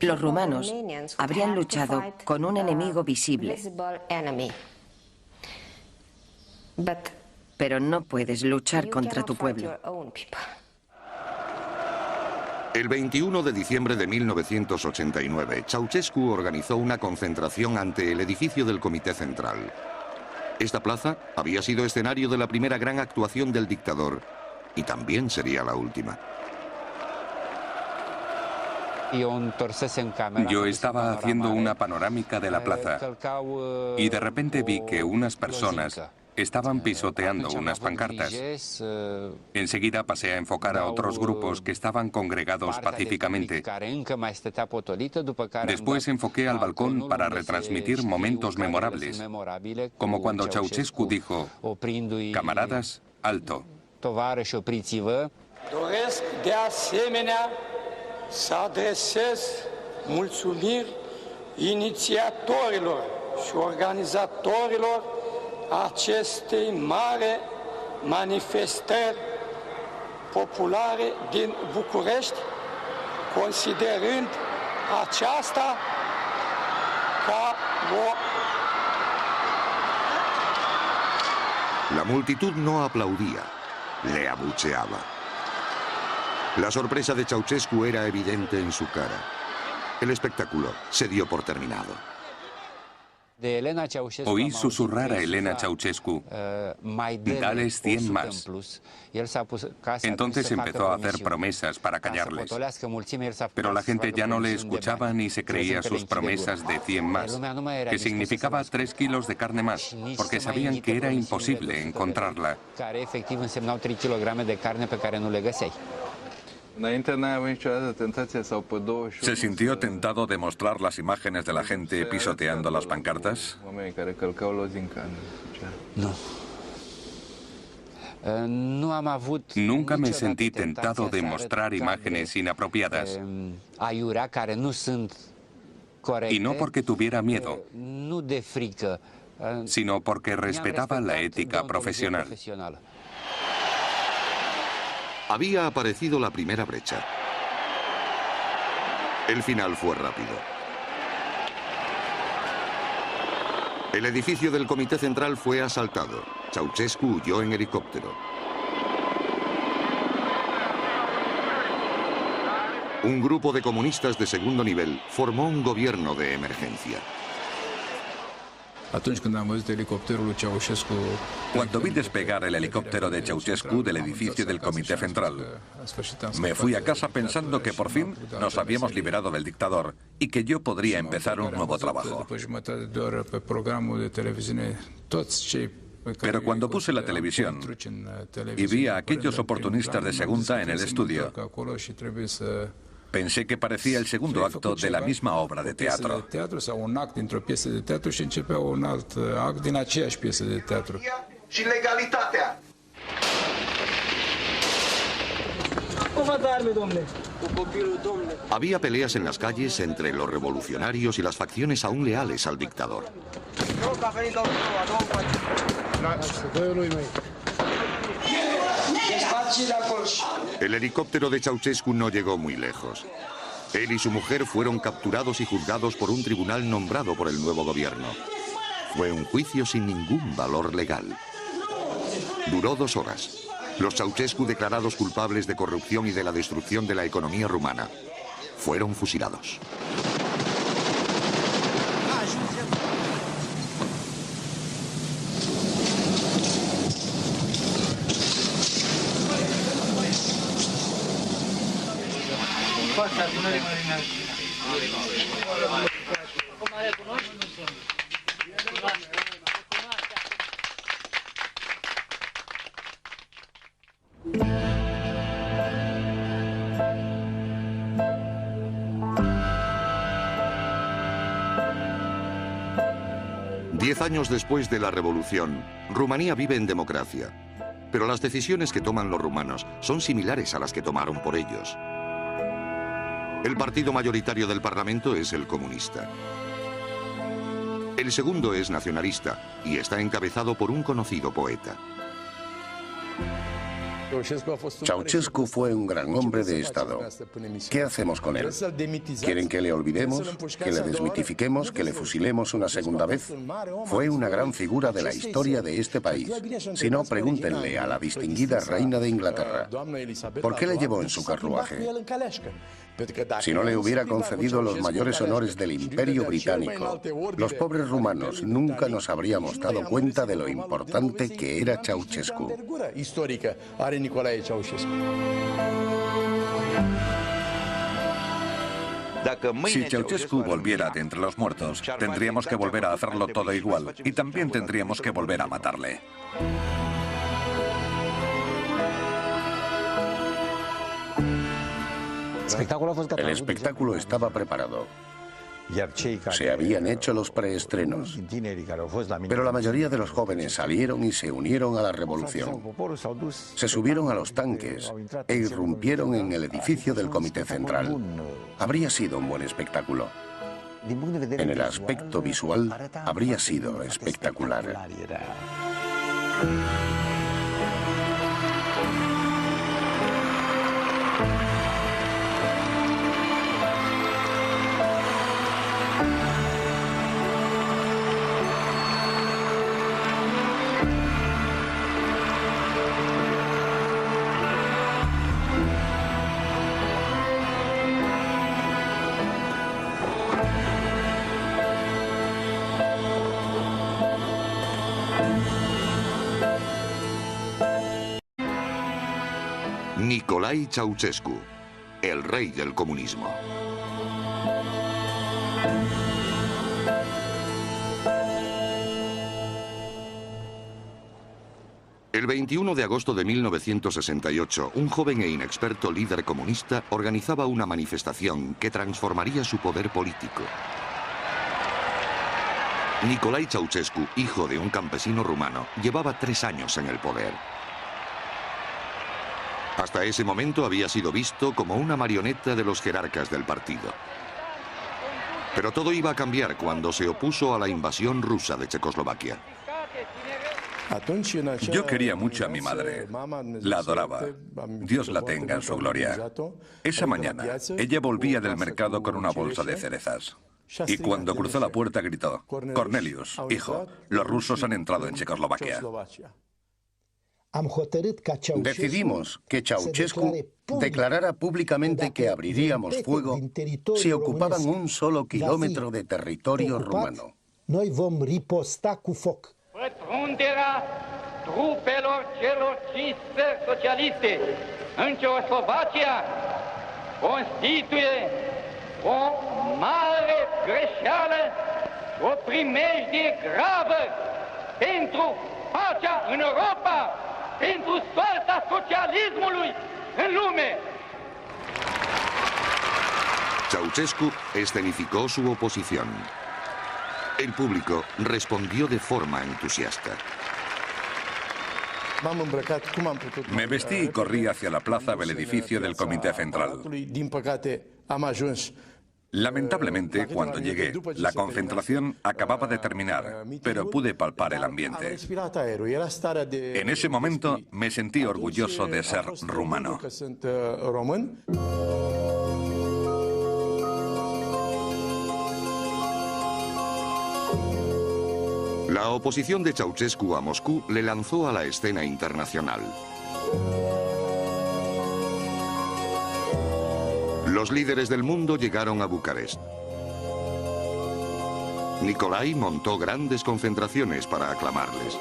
los rumanos habrían luchado con un enemigo visible. Pero no puedes luchar contra tu pueblo. El 21 de diciembre de 1989, Ceausescu organizó una concentración ante el edificio del Comité Central. Esta plaza había sido escenario de la primera gran actuación del dictador y también sería la última. Yo estaba haciendo una panorámica de la plaza y de repente vi que unas personas estaban pisoteando unas pancartas. Enseguida pasé a enfocar a otros grupos que estaban congregados pacíficamente. Después enfoqué al balcón para retransmitir momentos memorables, como cuando Ceausescu dijo: "Camaradas, alto". Doresc de asemenea să adresez mulțumiri inițiatorilor și organizatorilor acestei mari manifestări populare din București, considerând aceasta ca o... La multitud no aplaudía, le abucheaba. La sorpresa de Ceausescu era evidente en su cara. El espectáculo se dio por terminado. Oí susurrar a Elena Ceausescu: "Dales 100 más". Entonces empezó a hacer promesas para callarles. Pero la gente ya no le escuchaba ni se creía sus promesas de 100 más, que significaba 3 kilos de carne más, porque sabían que era imposible encontrarla. ¿Se sintió tentado de mostrar las imágenes de la gente pisoteando las pancartas? No. Nunca me sentí tentado de mostrar imágenes inapropiadas. Y no porque tuviera miedo, sino porque respetaba la ética profesional. Había aparecido la primera brecha. El final fue rápido. El edificio del Comité Central fue asaltado. Ceausescu huyó en helicóptero. Un grupo de comunistas de segundo nivel formó un gobierno de emergencia. Cuando vi despegar el helicóptero de Ceausescu del edificio del Comité Central, me fui a casa pensando que por fin nos habíamos liberado del dictador y que yo podría empezar un nuevo trabajo. Pero cuando puse la televisión y vi a aquellos oportunistas de segunda en el estudio, pensé que parecía el segundo acto de la misma obra de teatro. Había peleas en las calles entre los revolucionarios y las facciones aún leales al dictador. El helicóptero de Ceausescu no llegó muy lejos. Él y su mujer fueron capturados y juzgados por un tribunal nombrado por el nuevo gobierno. Fue un juicio sin ningún valor legal. Duró 2 horas. Los Ceausescu, declarados culpables de corrupción y de la destrucción de la economía rumana, fueron fusilados. Diez años después de la revolución, Rumanía vive en democracia. Pero las decisiones que toman los rumanos son similares a las que tomaron por ellos. El partido mayoritario del Parlamento es el comunista. El segundo es nacionalista y está encabezado por un conocido poeta. Ceausescu fue un gran hombre de Estado. ¿Qué hacemos con él? ¿Quieren que le olvidemos? ¿Que le desmitifiquemos? ¿Que le fusilemos una segunda vez? Fue una gran figura de la historia de este país. Si no, pregúntenle a la distinguida reina de Inglaterra. ¿Por qué le llevó en su carruaje? Si no le hubiera concedido los mayores honores del Imperio Británico, los pobres rumanos nunca nos habríamos dado cuenta de lo importante que era Ceausescu. Si Ceausescu volviera de entre los muertos, tendríamos que volver a hacerlo todo igual y también tendríamos que volver a matarle. El espectáculo estaba preparado. Se habían hecho los preestrenos, pero la mayoría de los jóvenes salieron y se unieron a la revolución. Se subieron a los tanques e irrumpieron en el edificio del Comité Central. Habría sido un buen espectáculo. En el aspecto visual, habría sido espectacular. Nicolae Ceausescu, el rey del comunismo. El 21 de agosto de 1968, un joven e inexperto líder comunista organizaba una manifestación que transformaría su poder político. Nicolae Ceausescu, hijo de un campesino rumano, llevaba 3 años en el poder. Hasta ese momento había sido visto como una marioneta de los jerarcas del partido. Pero todo iba a cambiar cuando se opuso a la invasión rusa de Checoslovaquia. Yo quería mucho a mi madre. La adoraba. Dios la tenga en su gloria. Esa mañana, ella volvía del mercado con una bolsa de cerezas. Y cuando cruzó la puerta gritó: Cornelius, hijo, los rusos han entrado en Checoslovaquia. Decidimos que Ceausescu declarara públicamente que abriríamos fuego si ocupaban un solo kilómetro de territorio rumano. Noi vom riposta cu foc. Pătrunderea trupelor celor 5 țări socialiste în Ceoslovacia constituie o mare greșeală, o primejdie gravă pentru pacea în Europa, pentru soarta socialismului în lume. Ceaușescu escenificó su oposición. El público respondió de forma entusiasta. Me vestí y corrí hacia la plaza del edificio del Comité Central. Lamentablemente, cuando llegué, la concentración acababa de terminar, pero pude palpar el ambiente. En ese momento me sentí orgulloso de ser rumano. La oposición de Ceaușescu a Moscú le lanzó a la escena internacional. Los líderes del mundo llegaron a Bucarest. Nicolai montó grandes concentraciones para aclamarles.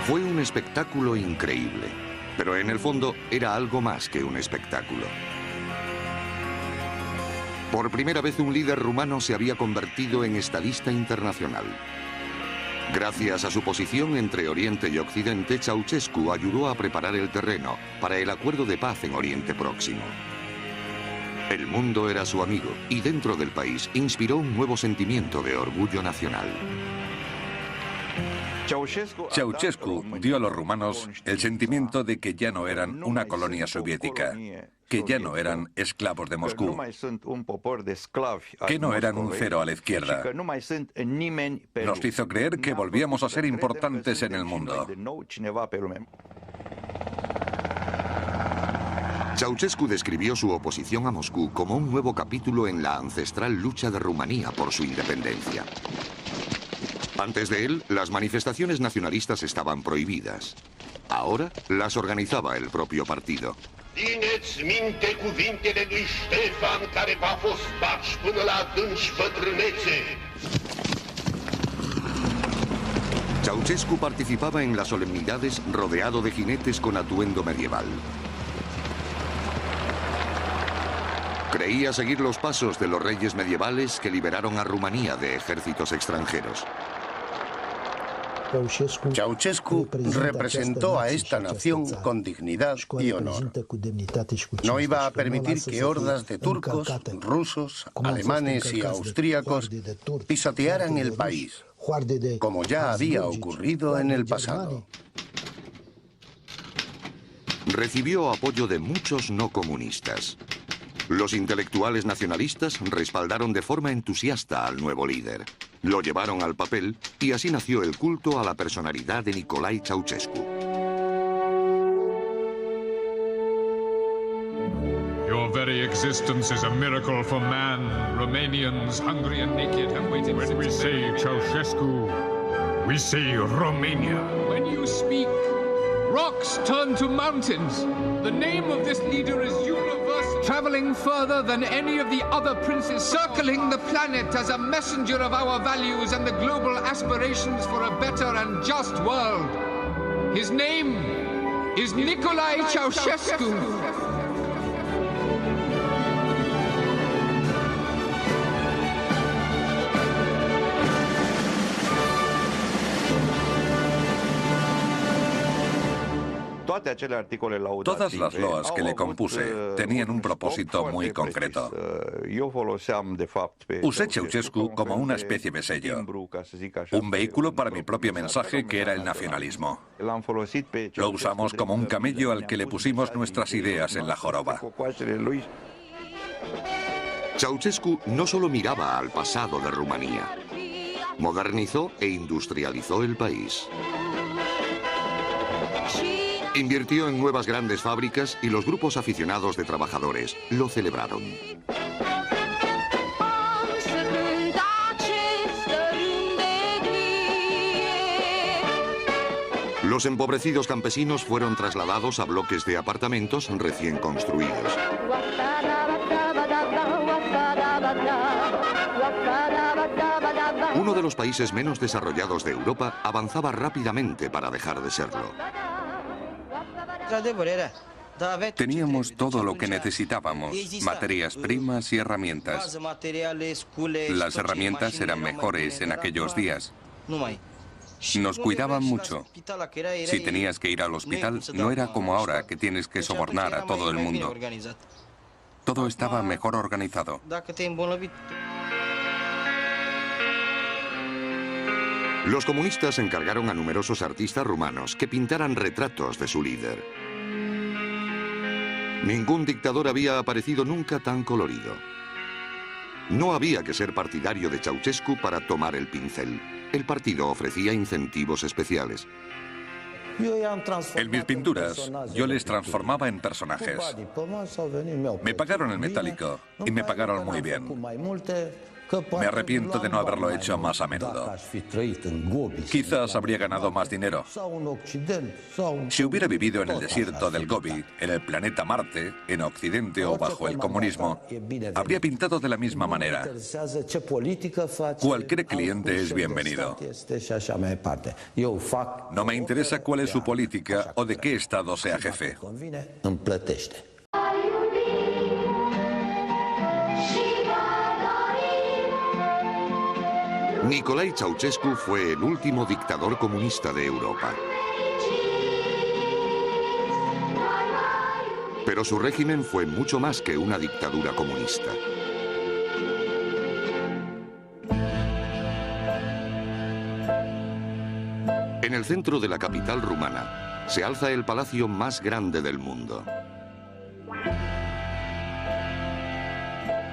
Fue un espectáculo increíble, pero en el fondo era algo más que un espectáculo. Por primera vez un líder rumano se había convertido en estadista internacional. Gracias a su posición entre Oriente y Occidente, Ceaușescu ayudó a preparar el terreno para el acuerdo de paz en Oriente Próximo. El mundo era su amigo y dentro del país inspiró un nuevo sentimiento de orgullo nacional. Ceaușescu dio a los rumanos el sentimiento de que ya no eran una colonia soviética, que ya no eran esclavos de Moscú, que no eran un cero a la izquierda. Nos hizo creer que volvíamos a ser importantes en el mundo. Ceaușescu describió su oposición a Moscú como un nuevo capítulo en la ancestral lucha de Rumanía por su independencia. Antes de él, las manifestaciones naționalistas estaban prohibidas. Ahora las organizaba el propio partido. Țineți minte cuvintele lui Ștefan, care v-a fost baci până la adânci bătrânețe. Ceaușescu participaba en las solemnidades rodeado de jinetes con atuendo medieval. Creía seguir los pasos de los reyes medievales que liberaron a Rumanía de ejércitos extranjeros. Ceaușescu representó a esta nación con dignidad y honor. No iba a permitir que hordas de turcos, rusos, alemanes y austríacos pisotearan el país, como ya había ocurrido en el pasado. Recibió apoyo de muchos no comunistas. Los intelectuales nacionalistas respaldaron de forma entusiasta al nuevo líder. Lo llevaron al papel y así nació el culto a la personalidad de Nicolae Ceaușescu. Your very existence is a miracle for man. Romanians, hungry and naked, have waited. When we say Ceaușescu, we say Romania. When you speak, rocks turn to mountains. The name of this leader is universal. Traveling further than any of the other princes, circling the planet as a messenger of our values and the global aspirations for a better and just world. His name is Nicolae Ceaușescu. Todas las loas que le compuse tenían un propósito muy concreto. Usé Ceaușescu como una especie de sello, un vehículo para mi propio mensaje que era el nacionalismo. Lo usamos como un camello al que le pusimos nuestras ideas en la joroba. Ceaușescu no solo miraba al pasado de Rumanía, modernizó e industrializó el país. Invirtió en nuevas grandes fábricas y los grupos aficionados de trabajadores lo celebraron. Los empobrecidos campesinos fueron trasladados a bloques de apartamentos recién construidos. Uno de los países menos desarrollados de Europa avanzaba rápidamente para dejar de serlo. Teníamos todo lo que necesitábamos, materias primas y herramientas. Las herramientas eran mejores en aquellos días. Nos cuidaban mucho. Si tenías que ir al hospital, no era como ahora, que tienes que sobornar a todo el mundo. Todo estaba mejor organizado. Los comunistas encargaron a numerosos artistas rumanos que pintaran retratos de su líder. Ningún dictador había aparecido nunca tan colorido. No había que ser partidario de Ceausescu para tomar el pincel. El partido ofrecía incentivos especiales. En mis pinturas, yo les transformaba en personajes. Me pagaron el metálico y me pagaron muy bien. Me arrepiento de no haberlo hecho más a menudo. Quizás habría ganado más dinero. Si hubiera vivido en el desierto del Gobi, en el planeta Marte, en Occidente o bajo el comunismo, habría pintado de la misma manera. Cualquier cliente es bienvenido. No me interesa cuál es su política o de qué estado sea jefe. Nicolae Ceausescu fue el último dictador comunista de Europa. Pero su régimen fue mucho más que una dictadura comunista. En el centro de la capital rumana se alza el palacio más grande del mundo.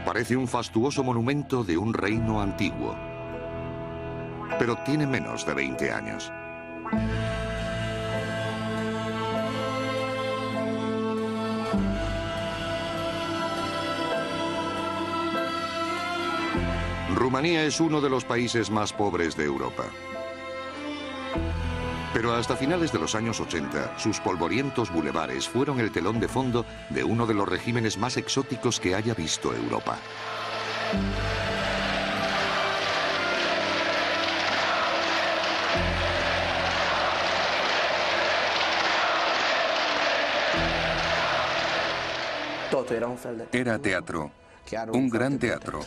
Parece un fastuoso monumento de un reino antiguo, pero tiene menos de 20 años. Rumanía es uno de los países más pobres de Europa. Pero hasta finales de los años 80, sus polvorientos bulevares fueron el telón de fondo de uno de los regímenes más exóticos que haya visto Europa. Era teatro, un gran teatro.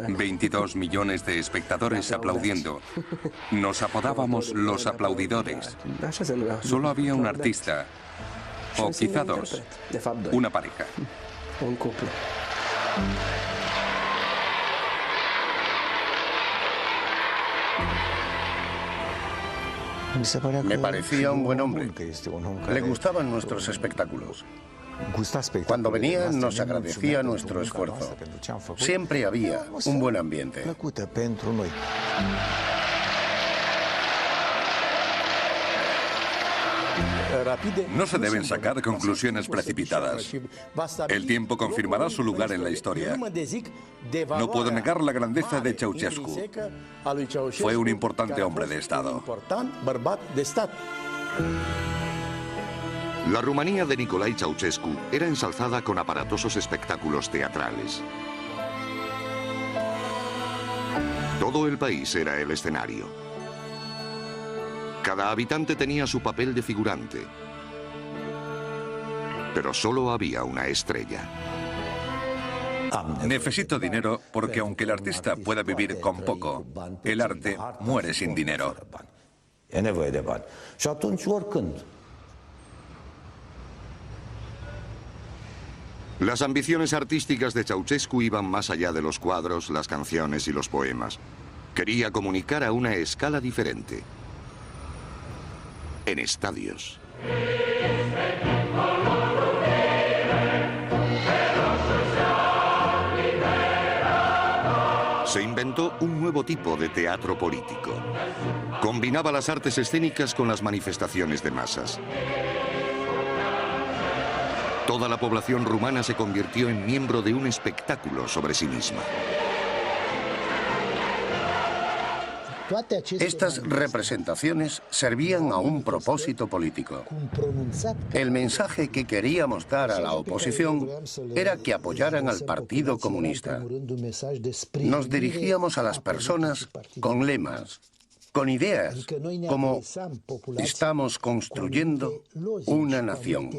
22 millones de espectadores aplaudiendo. Nos apodábamos los aplaudidores. Solo había un artista, o quizá dos, una pareja. Me parecía un buen hombre. Le gustaban nuestros espectáculos. Cuando venía, nos agradecía nuestro esfuerzo. Siempre había un buen ambiente. No se deben sacar conclusiones precipitadas. El tiempo confirmará su lugar en la historia. No puedo negar la grandeza de Ceausescu. Fue un importante hombre de Estado. La Rumanía de Nicolae Ceausescu era ensalzada con aparatosos espectáculos teatrales. Todo el país era el escenario. Cada habitante tenía su papel de figurante, pero solo había una estrella. Necesito dinero porque aunque el artista pueda vivir con poco, el arte muere sin dinero. Las ambiciones artísticas de Ceausescu iban más allá de los cuadros, las canciones y los poemas. Quería comunicar a una escala diferente. En estadios. Se inventó un nuevo tipo de teatro político. Combinaba las artes escénicas con las manifestaciones de masas. Toda la población rumana se convirtió en miembro de un espectáculo sobre sí misma. Estas representaciones servían a un propósito político. El mensaje que queríamos dar a la oposición era que apoyaran al Partido Comunista. Nos dirigíamos a las personas con lemas, con ideas, como estamos construyendo una nación.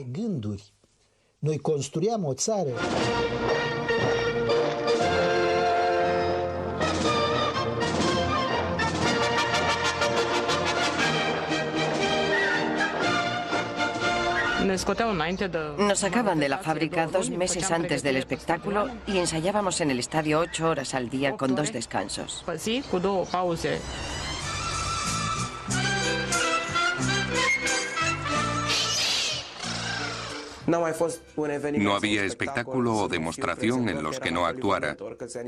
Noi construiamo o țară. Nos sacaban de la fábrica 2 meses antes del espectáculo y ensayábamos en el estadio 8 horas al día con 2 descansos. No había espectáculo o demostración en los que no actuara.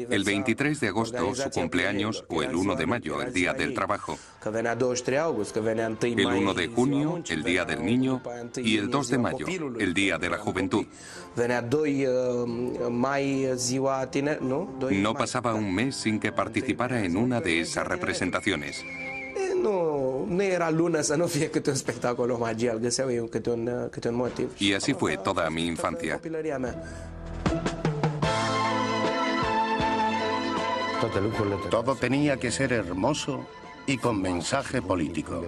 El 23 de agosto, su cumpleaños, o el 1 de mayo, el Día del Trabajo. El 1 de junio, el Día del Niño, y el 2 de mayo, el Día de la Juventud. No pasaba un mes sin que participara en una de esas representaciones. Y así fue toda mi infancia. Todo tenía que ser hermoso y con mensaje político.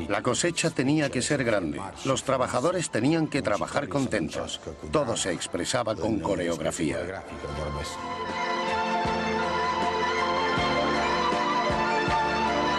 La cosecha tenía que ser grande. Los trabajadores tenían que trabajar contentos. Todo se expresaba con coreografía.